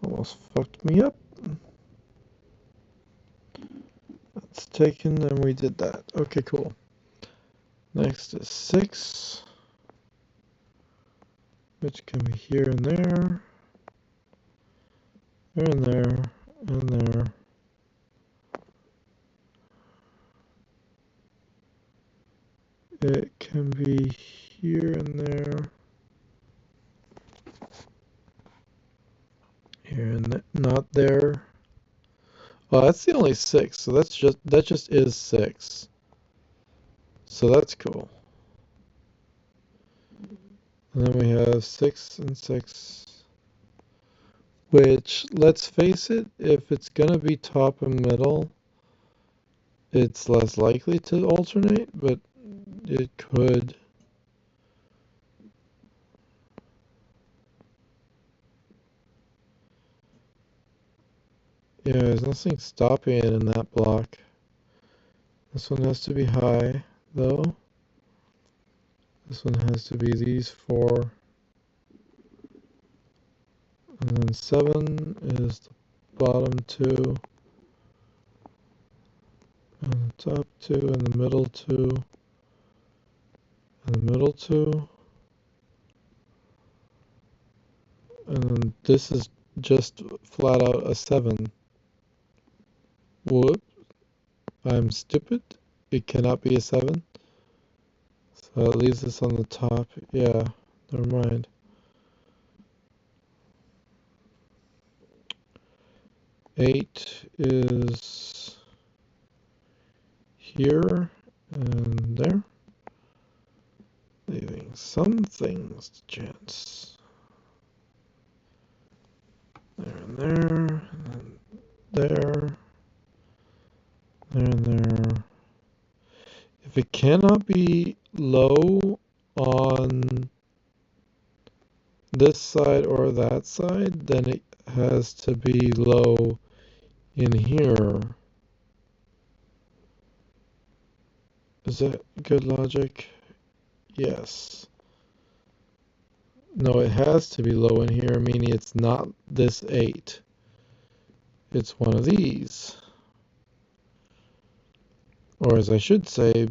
Almost fucked me up. That's taken and we did that. Okay, cool. Next is 6, which can be here and there, and there, and there. It can be here and there, here and not there, Well, that's the only 6, so that just is 6. So that's cool. And then we have 6 and 6, which, let's face it, if it's gonna be top and middle, it's less likely to alternate, but it could. Yeah, there's nothing stopping it in that block. This one has to be high, though. This one has to be these 4. And then 7 is the bottom 2. And the top 2, and the middle 2. And the middle 2. And then this is just flat out a 7. Whoop. I'm stupid. It cannot be a 7. So it leaves us on the top. Yeah, never mind. 8 is here and there. Leaving some things to chance. There and there. And there. There and there. If it cannot be low on this side or that side, then it has to be low in here. Is that good logic? Yes. No, it has to be low in here, meaning it's not this 8. It's one of these. Or as I should say,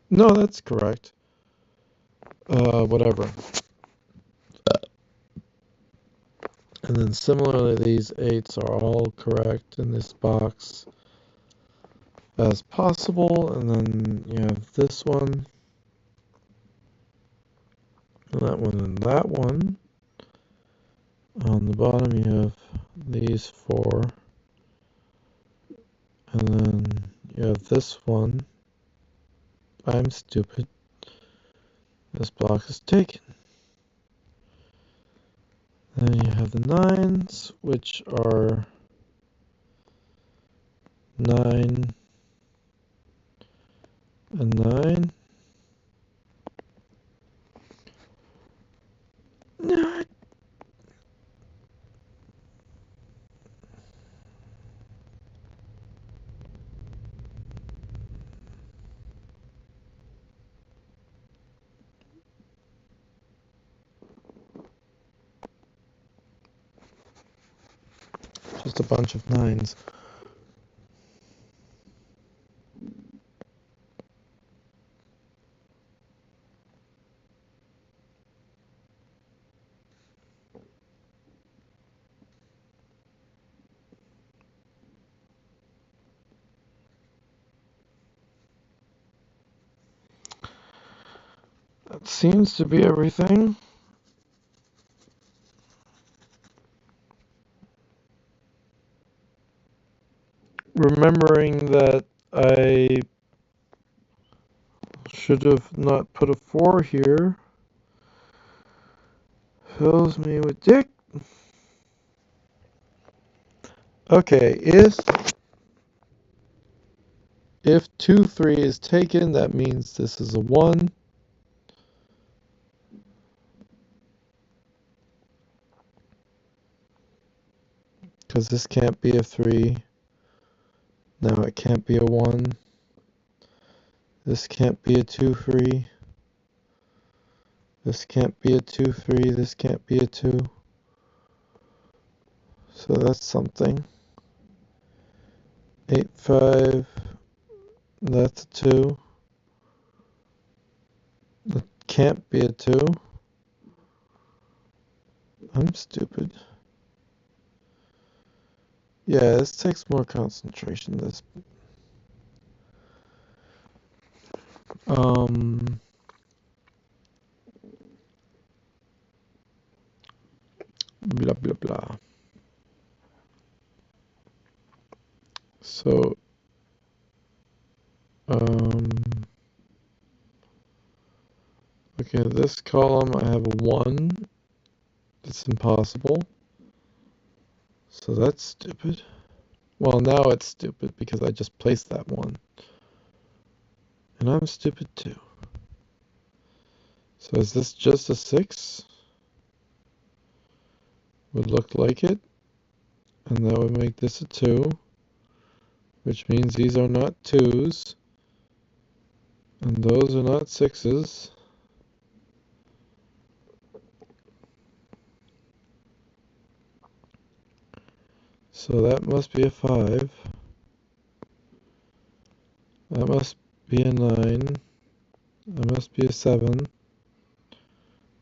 no, that's correct. Whatever. And then similarly, these 8s are all correct in this box as possible. And then you have this one, and that one, and that one. On the bottom, you have these 4. And then you have this one. I'm stupid. This block is taken. Then you have the 9s, which are 9 and 9. No. Just a bunch of 9s. That seems to be everything. Remembering that I should have not put a 4 here fills me with dick. Okay, if 2, 3 is taken, that means this is a 1. Because this can't be a 3. Now it can't be a 1. This can't be a 2, 3. This can't be a 2, 3. This can't be a 2. So that's something. 8, 5. That's a 2. That can't be a 2. I'm stupid. Yeah, this takes more concentration. This. Blah blah blah. So, okay, this column I have a 1. That's impossible. So that's stupid. Well, now it's stupid because I just placed that 1. And I'm stupid too. So is this just a 6? Would look like it. And that would make this a 2. Which means these are not 2s. And those are not 6s. So that must be a 5. That must be a 9. That must be a 7.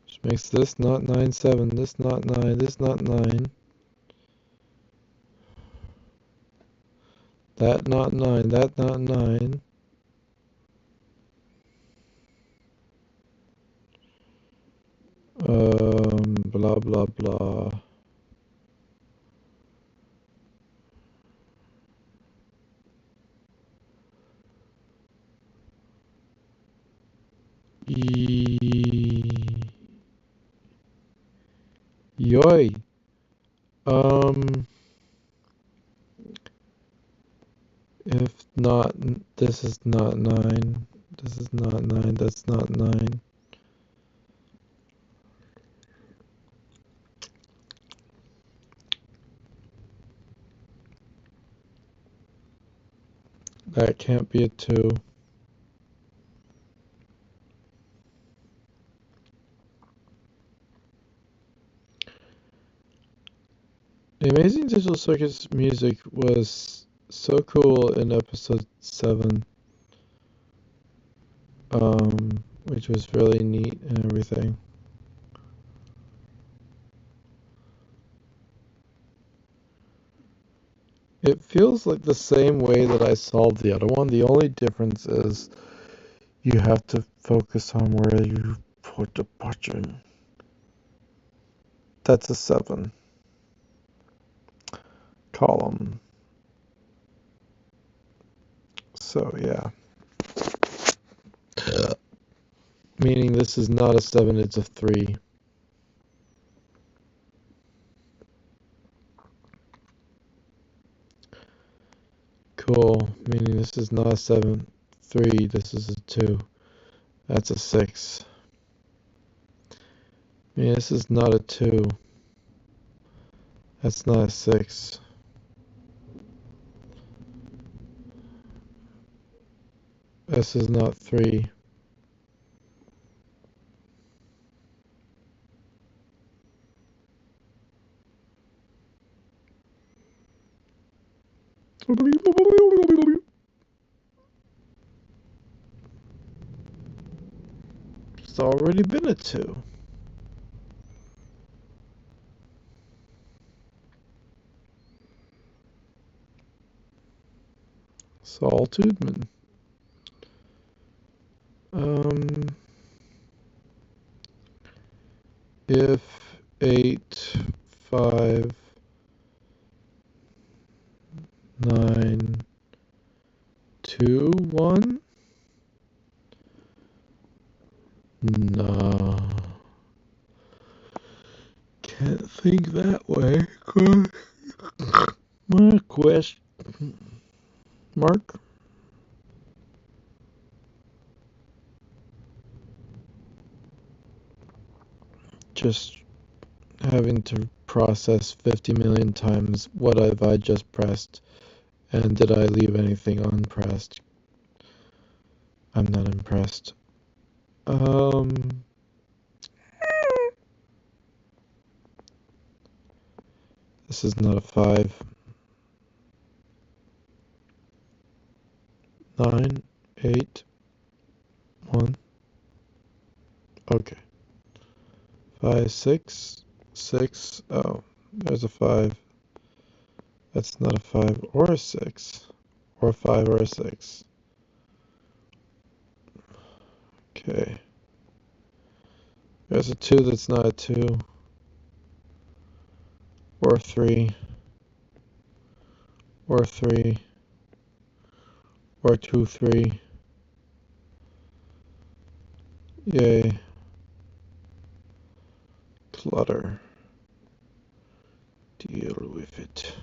Which makes this not 9, 7. This not 9. This not 9. That not 9. That not 9. Blah, blah, blah. Yoy. If not, this is not 9. This is not 9. That's not 9. That can't be a 2. The Amazing Digital Circus music was so cool in episode 7, which was really neat and everything. It feels like the same way that I solved the other one. The only difference is you have to focus on where you put the button. That's a 7 column. So yeah. Meaning this is not a 7, it's a 3. Cool. Meaning this is not a 7, 3, this is a 2. That's a 6. Meaning this is not a 2. That's not a 6. This is not 3. It's already been a 2. Saul Tudman. If 8, 5, 9, 2, 1? No. Can't think that way. My question mark. Just having to process 50 million times what have I just pressed, and did I leave anything unpressed? I'm not impressed. This is not a 5. 9, 8, 1. Okay. 5, 6, 6. Oh, there's a 5. That's not a 5 or a 6. Or a 5 or a 6. Okay. There's a 2 that's not a 2. Or a 3. Or a 3. Or 2, 3. Yay. Clutter. Deal with it.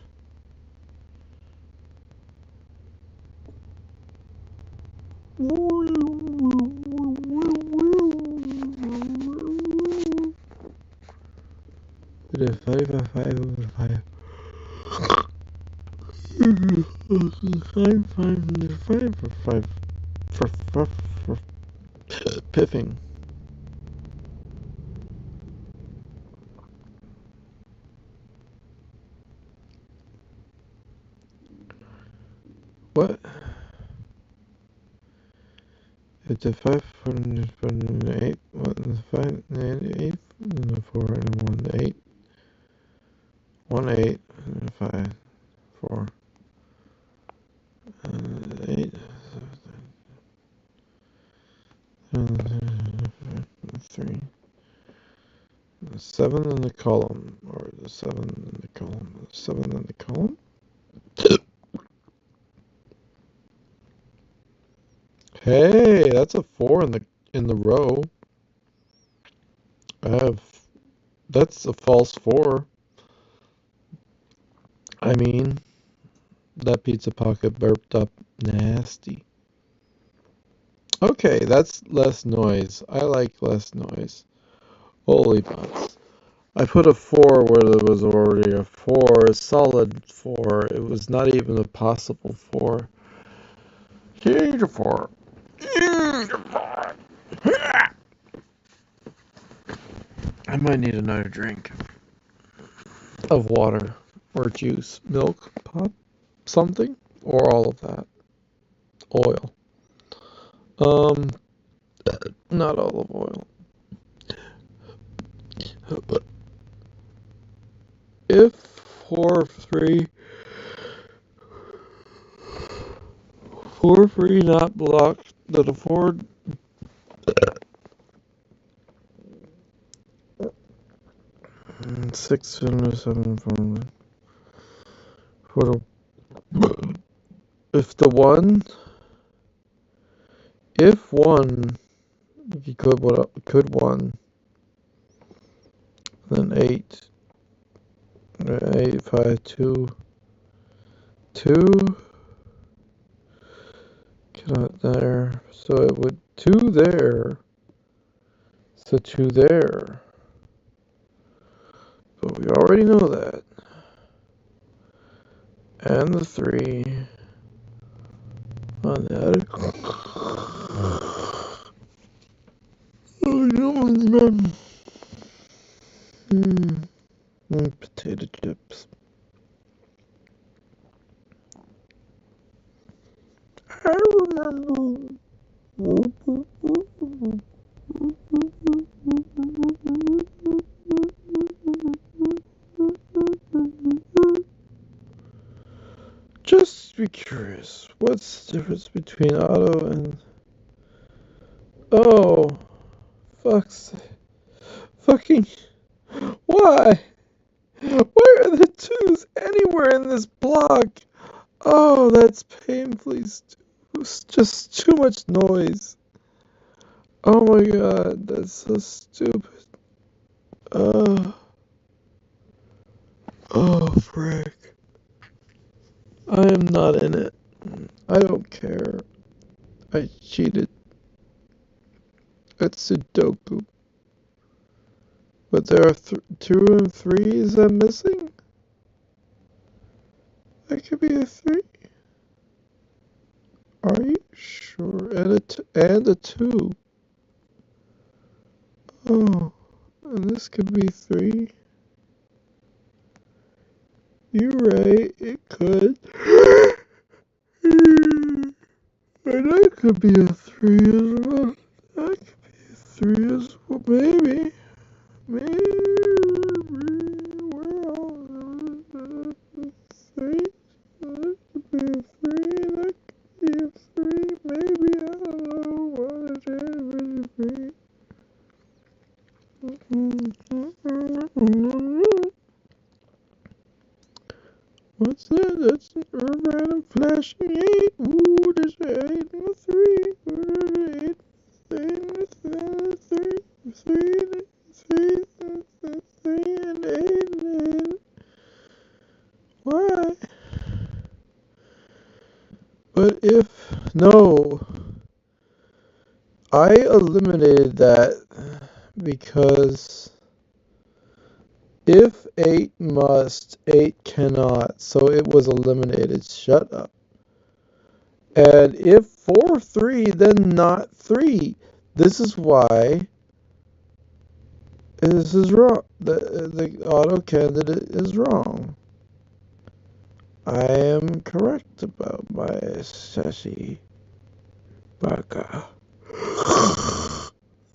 Piffing. What? It's a 5 from 8, 1, 5, 8, 4, and 1, 8. 1, 8, and 5, 4, and 8, 3. 7 in the column, or the 7 in the column, 7 in the column? Hey, that's a 4 in the row. That's a false 4. I mean, that pizza pocket burped up nasty. Okay, that's less noise. I like less noise. Holy butts. I put a 4 where there was already a 4, a solid 4. It was not even a possible 4. Huge 4. Huge 4. I might need another drink of water or juice, milk, pop, something, or all of that. Oil. Not olive oil. But if 4-3 not blocked, that a 4 6 and 7 from for the if the 1 if 1 if you could 1 then 8 8 5 2 2 cannot there, so it would 2 there, so 2 there, but we already know that, and the 3 on the other. Potato chips. I remember. Just be curious. What's the difference between auto and... Oh, fuck's... Fucking... Why? Why are the 2s anywhere in this block? Oh, that's painfully just too much noise. Oh my god, that's so stupid. Oh, frick. I am not in it. I don't care. I cheated. It's Sudoku. But there are 2 and 3s I'm missing? That could be a 3. Are you sure? And a 2. Oh, and this could be 3. You're right, it could. And that could be a 3 as well. That could be a 3 as well. Maybe. Well, 3. That could be a 3. That could be a 3. Maybe. I don't know what it is. What's that? That's a random flashing 8. Ooh, there's an 8 and a 3. Ooh, 8, 8 and a 3. 3 and 3 and 3 and 8 and 8. Why? But if... No. I eliminated that because if 8 must, 8 cannot. So it was eliminated. Shut up. And if 4, 3, then not 3. This is why this is wrong. The auto candidate is wrong. I am correct about my sassy baka.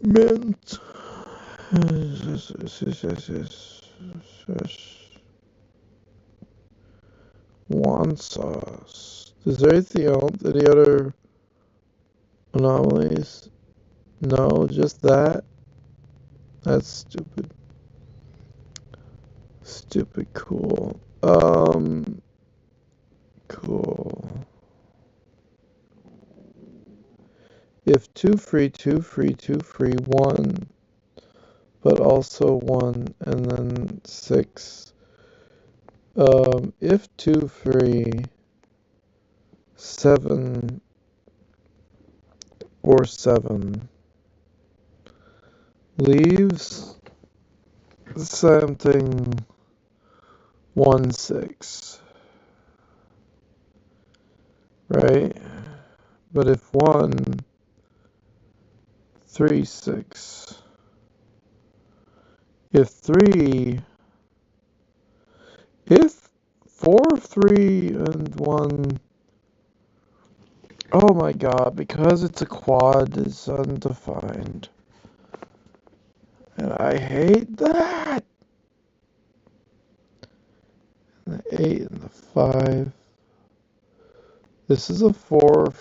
Mint. One sauce. Is there anything else? Any other anomalies? No, just that? That's stupid. Stupid cool. Cool. If 2 free, 2 free, 2 free, 1, but also 1, and then 6. If 2 free, 7, or 7, leaves something 1, 6, right? But if 1, 3, 6, if 3, if 4, 3, and 1, oh my god, because it's a quad, it's undefined. And I hate that! And the 8 and the 5. This is a 4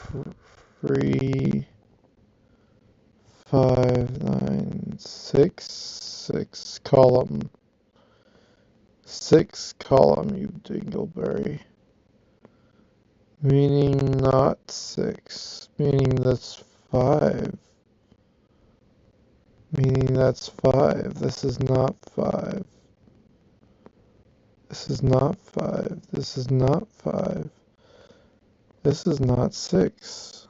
free, 5, 9, 6, 6 column. 6 column, you dingleberry. Meaning not 6. Meaning that's 5. Meaning that's 5. This is not 5. This is not 5. This is not 5. This is not 6.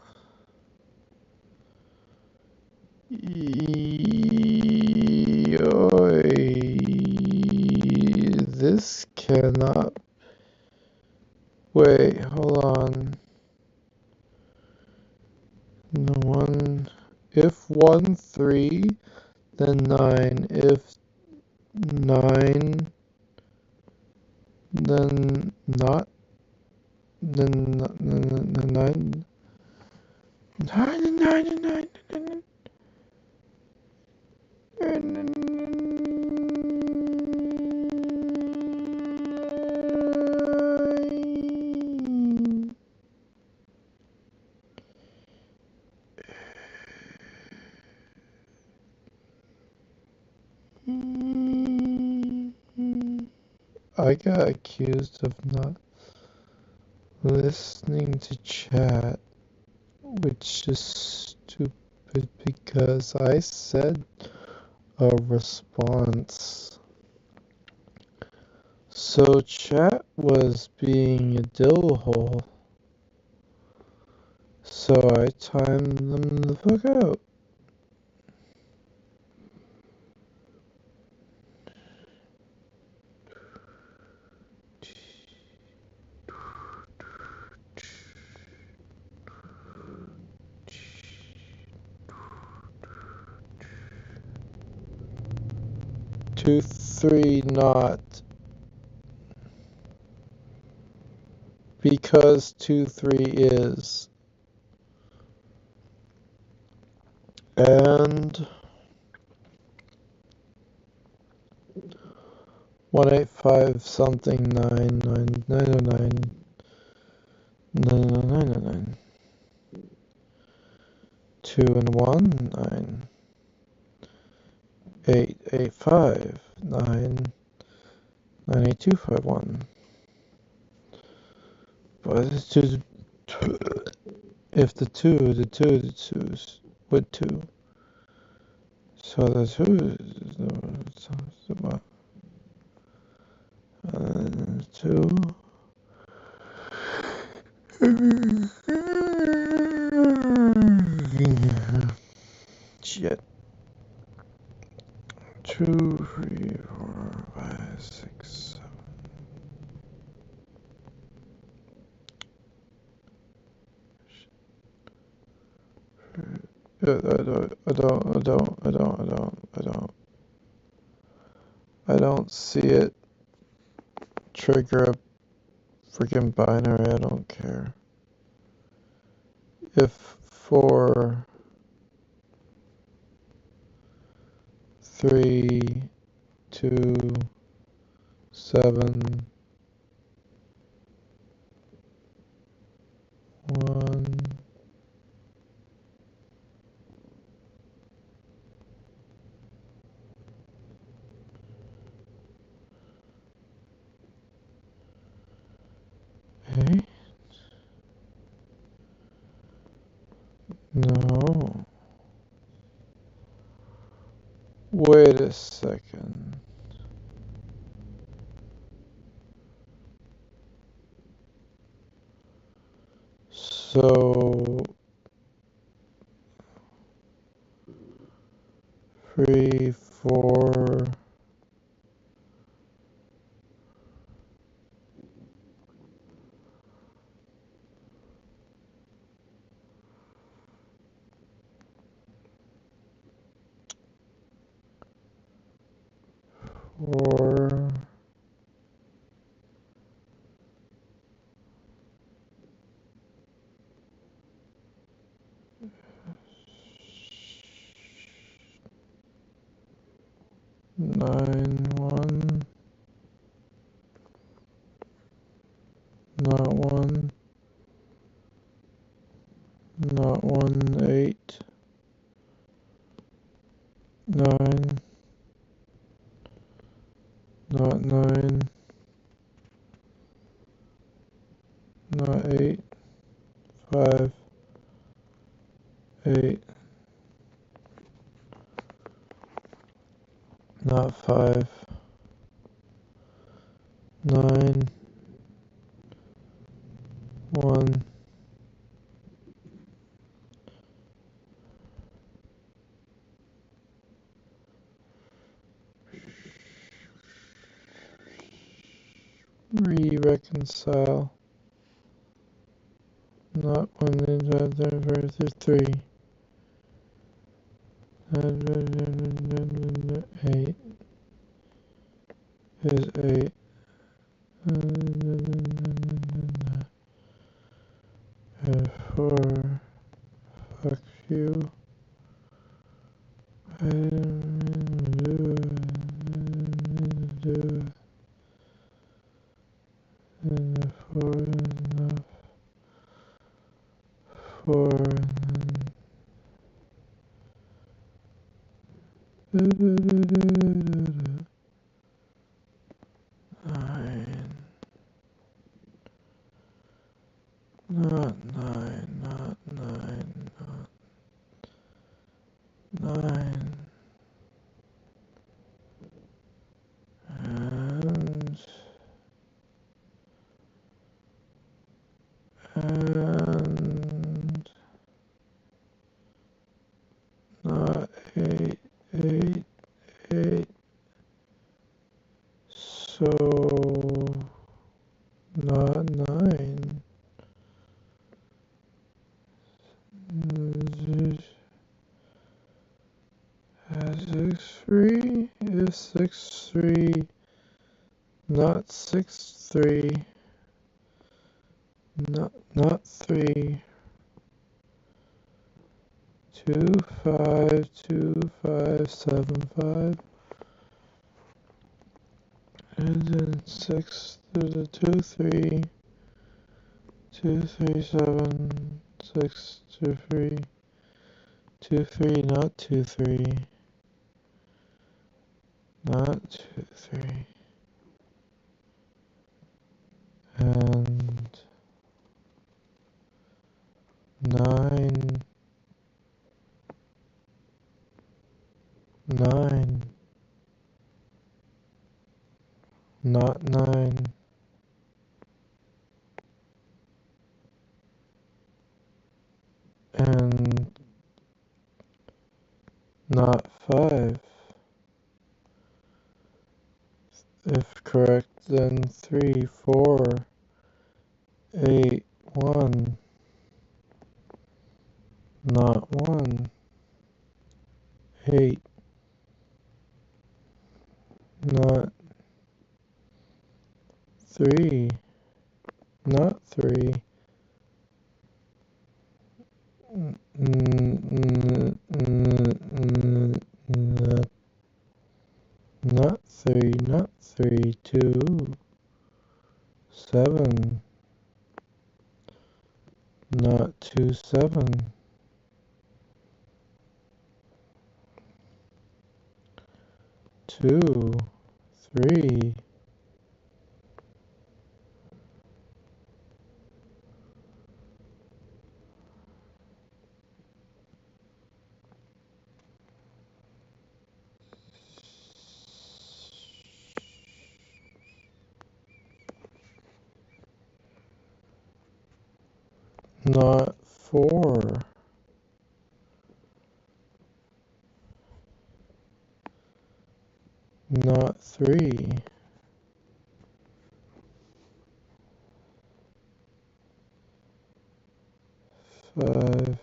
This cannot... Wait, hold on. If 1, 3, then 9. If 9, then not... Then 9... 9. I got accused of not listening to chat, which is stupid because I said a response. So chat was being a dill hole. So I timed them the fuck out. Two, three, not. Because 2, 3 is. And 185 something 99909 999 2 and 1 9 885 9 98251 But it's two. If the twos with two. So the two is two. Shit. 2, 3, 4, 5, 6, 7. I don't see it trigger a freaking binary. I don't care. If 4, 3, 2, 7, 1. Hey? No. Wait a second. So 3, 4. 4, 9, 1, not 1, not 1, 8, 9, not 9, not 8, 5, 8, not 5, 9, 1, reconcile, not 1, 3, 8 is 8, 4, fuck you, I didn't do it, and 4 is enough, 4, and then 9, not 9, not 9, not 9, and not 8, 8, 8, so not 9, six, 3, is 6, 3, not 6, 3, not 3, 2, 5, 2, 5, 7, 5, and then 6, 2, 3, 2, 3, 7, 6, 2, 3, 2, 3, not 2, 3, not 2, 3, and not 9, and not 5. If correct, then 3, 4, 8, 1, not 1, 8, not 3, not 3, not 3, not 3, 2, 7, not 2, 7, 2, 3, not 4, not 3, 5,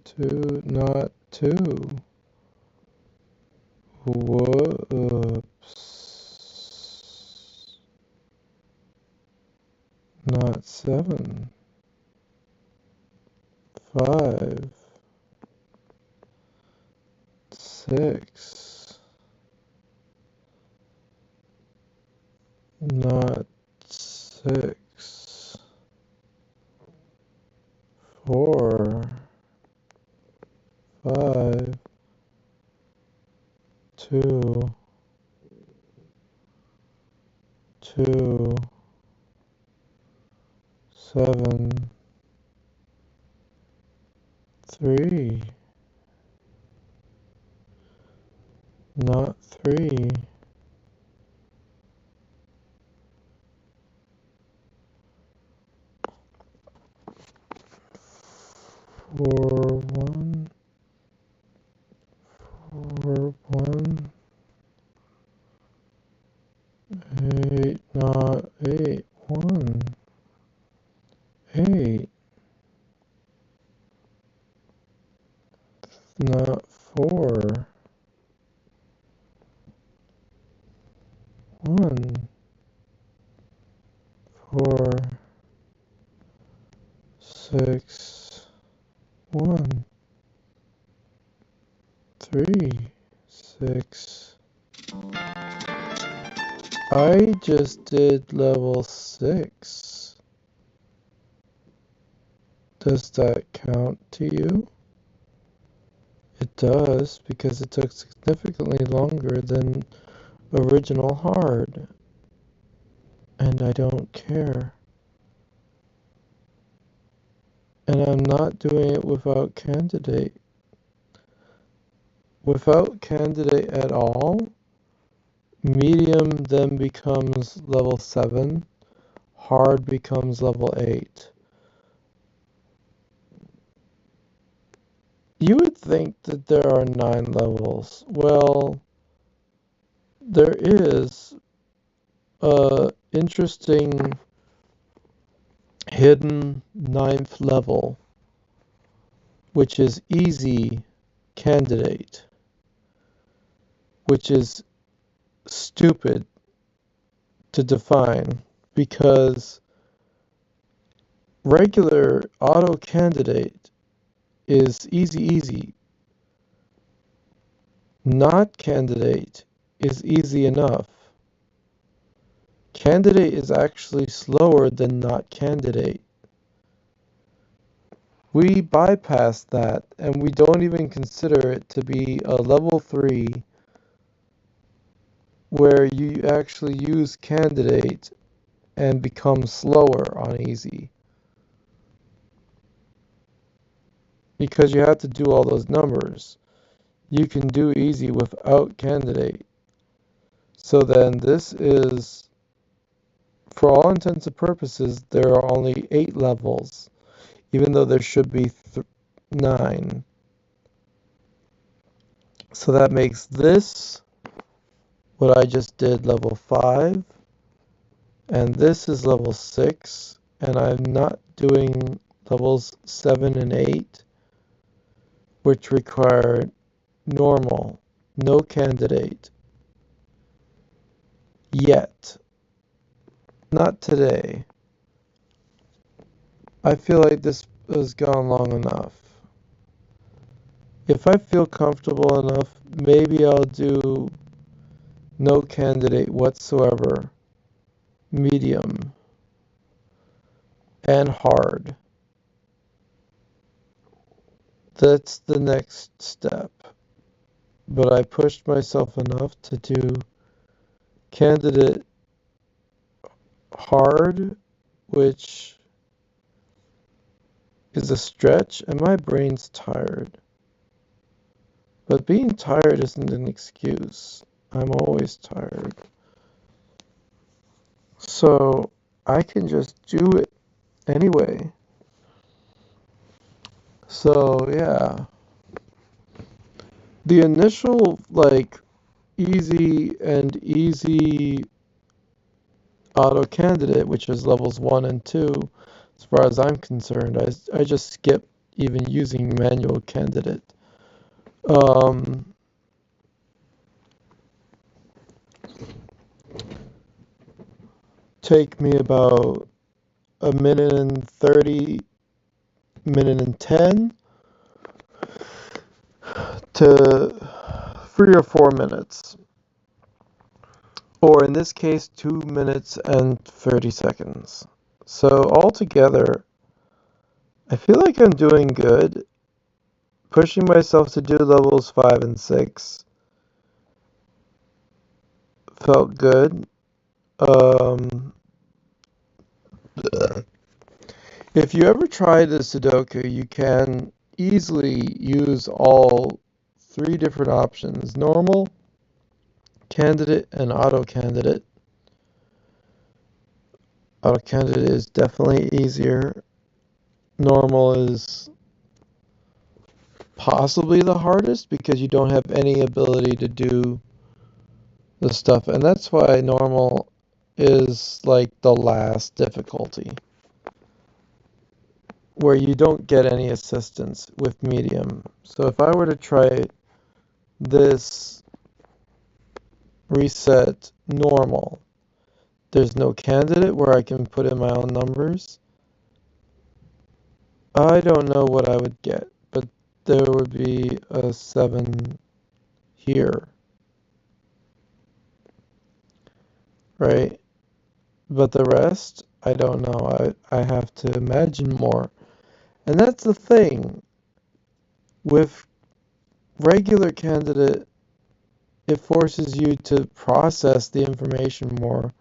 2, not 2. Whoops. Not 7. 5, 6. Not 6. 4, 5, 2, 2, 7, 3, not 3, 4, 1, 4, 1, 8, not 8, 1, 8, not 4, 1, 4, 6, 1, 3, 6. I just did level 6. Does that count to you? It does, because it took significantly longer than original hard. And I don't care. And I'm not doing it without candidate. Without candidate at all, medium then becomes level 7, hard becomes level 8. You would think that there are 9 levels. Well, there is a interesting hidden 9th level, which is easy candidate, which is stupid to define because regular auto candidate is easy. Not candidate is easy enough. Candidate is actually slower than not candidate. We bypass that and we don't even consider it to be a level 3 where you actually use candidate and become slower on easy. Because you have to do all those numbers. You can do easy without candidate. So then this is for all intents and purposes, there are only 8 levels, even though there should be 9. So that makes this, what I just did, level 5, and this is level 6, and I'm not doing levels 7 and 8, which require normal, no candidate, yet. Not today. I feel like this has gone long enough. If I feel comfortable enough, maybe I'll do no candidate whatsoever, medium, and hard. That's the next step. But I pushed myself enough to do candidate hard, which is a stretch, and my brain's tired. But being tired isn't an excuse. I'm always tired. So I can just do it anyway. So yeah. The initial easy auto candidate, which is levels 1 and 2, as far as I'm concerned, I just skip even using manual candidate. Take me about a minute and 30, minute and 10 to 3 or 4 minutes. Or in this case, 2 minutes and 30 seconds. So altogether, I feel like I'm doing good. Pushing myself to do levels 5 and 6 felt good. If you ever try the Sudoku, you can easily use all 3 different options: normal, candidate, and auto candidate. Auto candidate is definitely easier. Normal is possibly the hardest because you don't have any ability to do the stuff, and that's why normal is like the last difficulty, where you don't get any assistance with medium. So if I were to try this reset normal, there's no candidate where I can put in my own numbers. I don't know what I would get, but there would be a 7 here, right? But the rest, I don't know. I have to imagine more. And that's the thing. With regular candidate, it forces you to process the information more.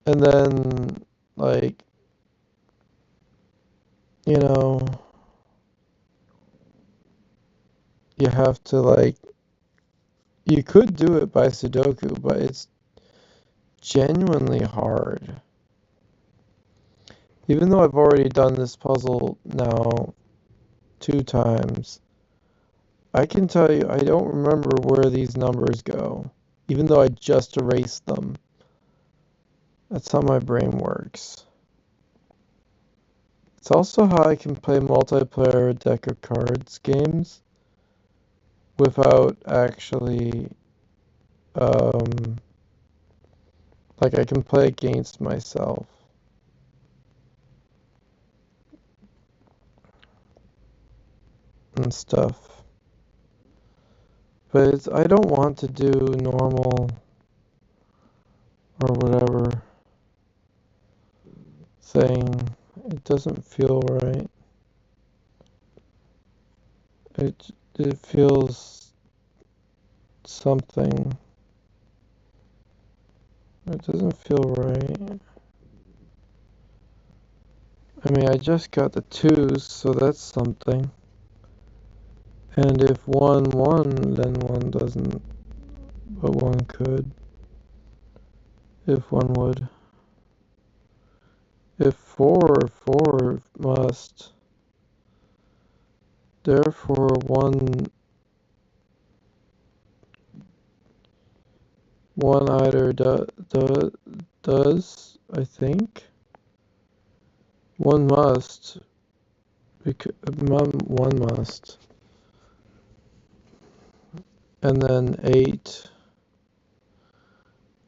And then, like, you know, you have to, like, you could do it by Sudoku, but it's genuinely hard. Even though I've already done this puzzle now 2 times, I can tell you I don't remember where these numbers go, even though I just erased them. That's how my brain works. It's also how I can play multiplayer deck of cards games without actually, like I can play against myself and stuff. But I don't want to do normal or whatever thing. It doesn't feel right. It feels something. It doesn't feel right. I mean, I just got the 2s, so that's something. And if 1 won, then 1 doesn't, but 1 could. if one would. If four must, therefore one either does, I think. One must, because one must. And then 8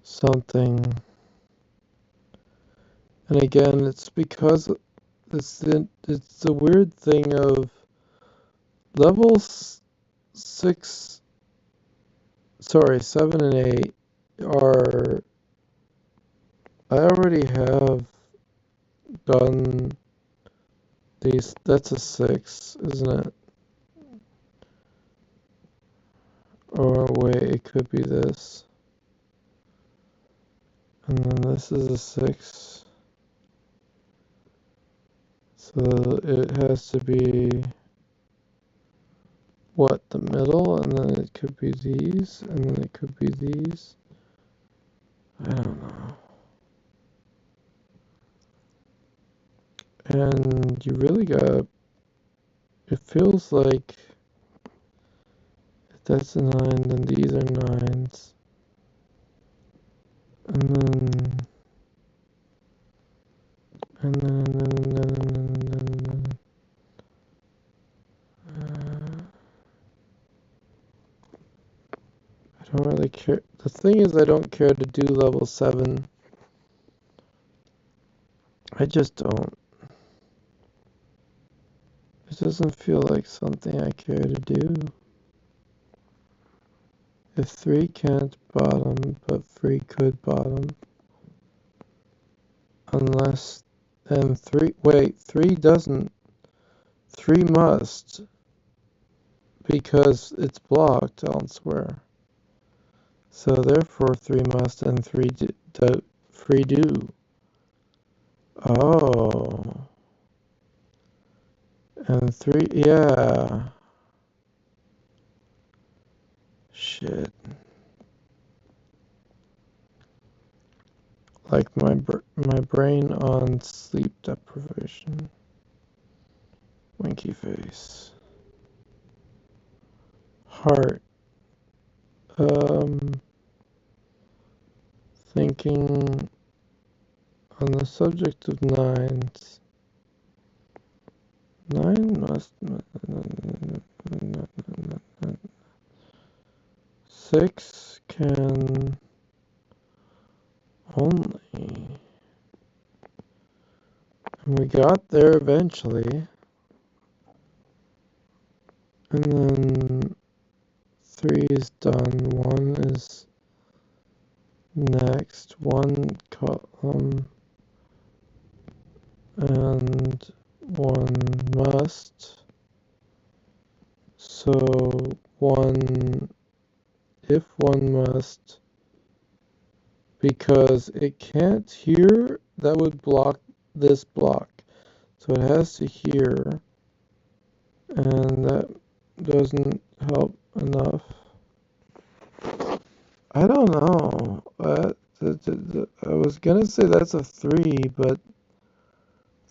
something. And again, it's because it's the weird thing of level 6, sorry, 7 and 8 are, I already have done these, that's a 6, isn't it? Or wait, it could be this. And then this is a 6. So it has to be, what, the middle? And then it could be these, and then it could be these. I don't know. And you really gotta, it feels like if that's a 9, then these are 9s. And then, and then, and then, and then, and then, and then, and then. I don't really care. The thing is, I don't care to do level 7. I just don't. It doesn't feel like something I care to do. If 3 can't bottom, but 3 could bottom. Unless, then 3, wait, 3 doesn't. 3 must. Because it's blocked elsewhere. So therefore 3 must and 3 do. Oh. And 3, yeah. Shit. Like my brain on sleep deprivation. Winky face. Heart. Thinking on the subject of 9s. 9 must. 6 can only. And we got there eventually. And then 3 is done. 1 is next. 1 column. And 1 must. So 1, if 1 must, because it can't hear, that would block this block. So it has to hear, and that doesn't help enough. I don't know. I was gonna say that's a 3, but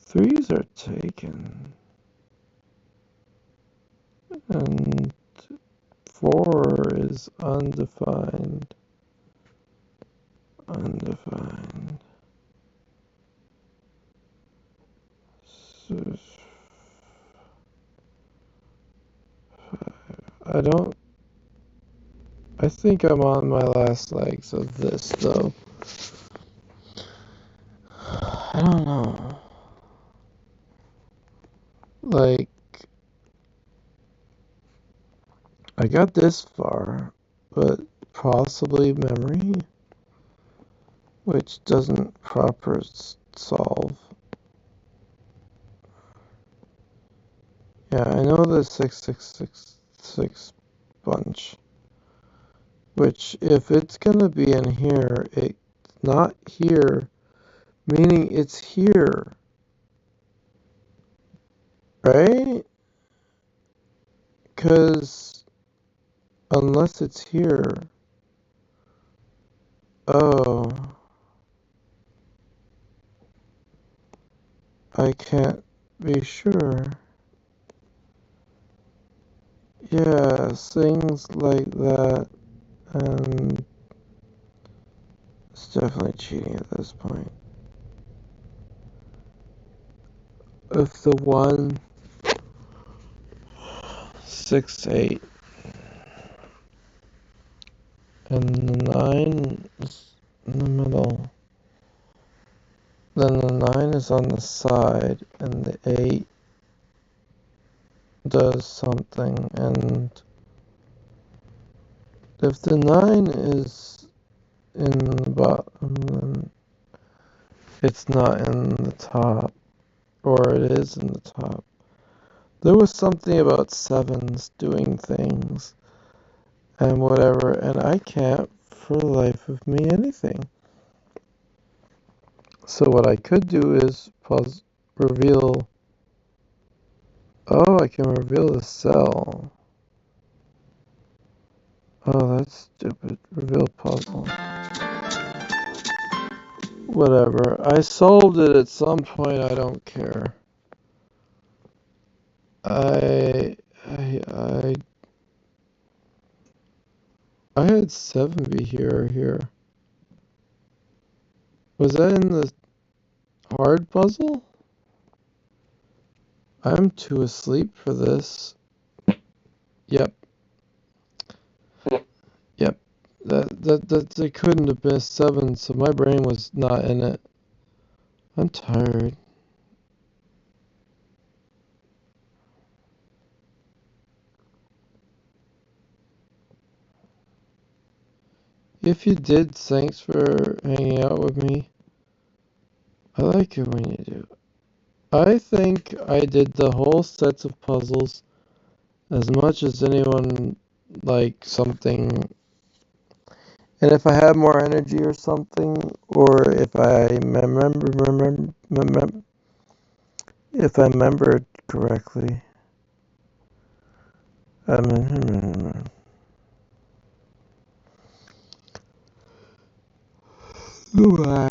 3s are taken. And 4 is undefined. Undefined. So, I think I'm on my last legs of this, though. I don't know. Like, I got this far, but possibly memory, which doesn't proper solve. Yeah, I know the 6666 bunch, which if it's gonna be in here, it's not here, meaning it's here, right? Because unless it's here, oh, I can't be sure. Yeah, things like that, and it's definitely cheating at this point. If the 1, 6, 8, and the 9 is in the middle, then the 9 is on the side, and the 8 does something, and if the 9 is in the bottom, then it's not in the top, or it is in the top. There was something about 7s doing things and whatever, and I can't for the life of me anything. So what I could do is reveal. Oh, I can reveal the cell. Oh, that's stupid. Reveal puzzle. Whatever. I solved it at some point. I don't care. I I I had 7 be here or here. Was that in the hard puzzle? I'm too asleep for this. Yep. Yep. That they couldn't have been 7, so my brain was not in it. I'm tired. If you did, thanks for hanging out with me. I like it when you do. I think I did the whole sets of puzzles as much as anyone, like something. And if I had more energy or something, or if I if I remembered correctly. Goodbye.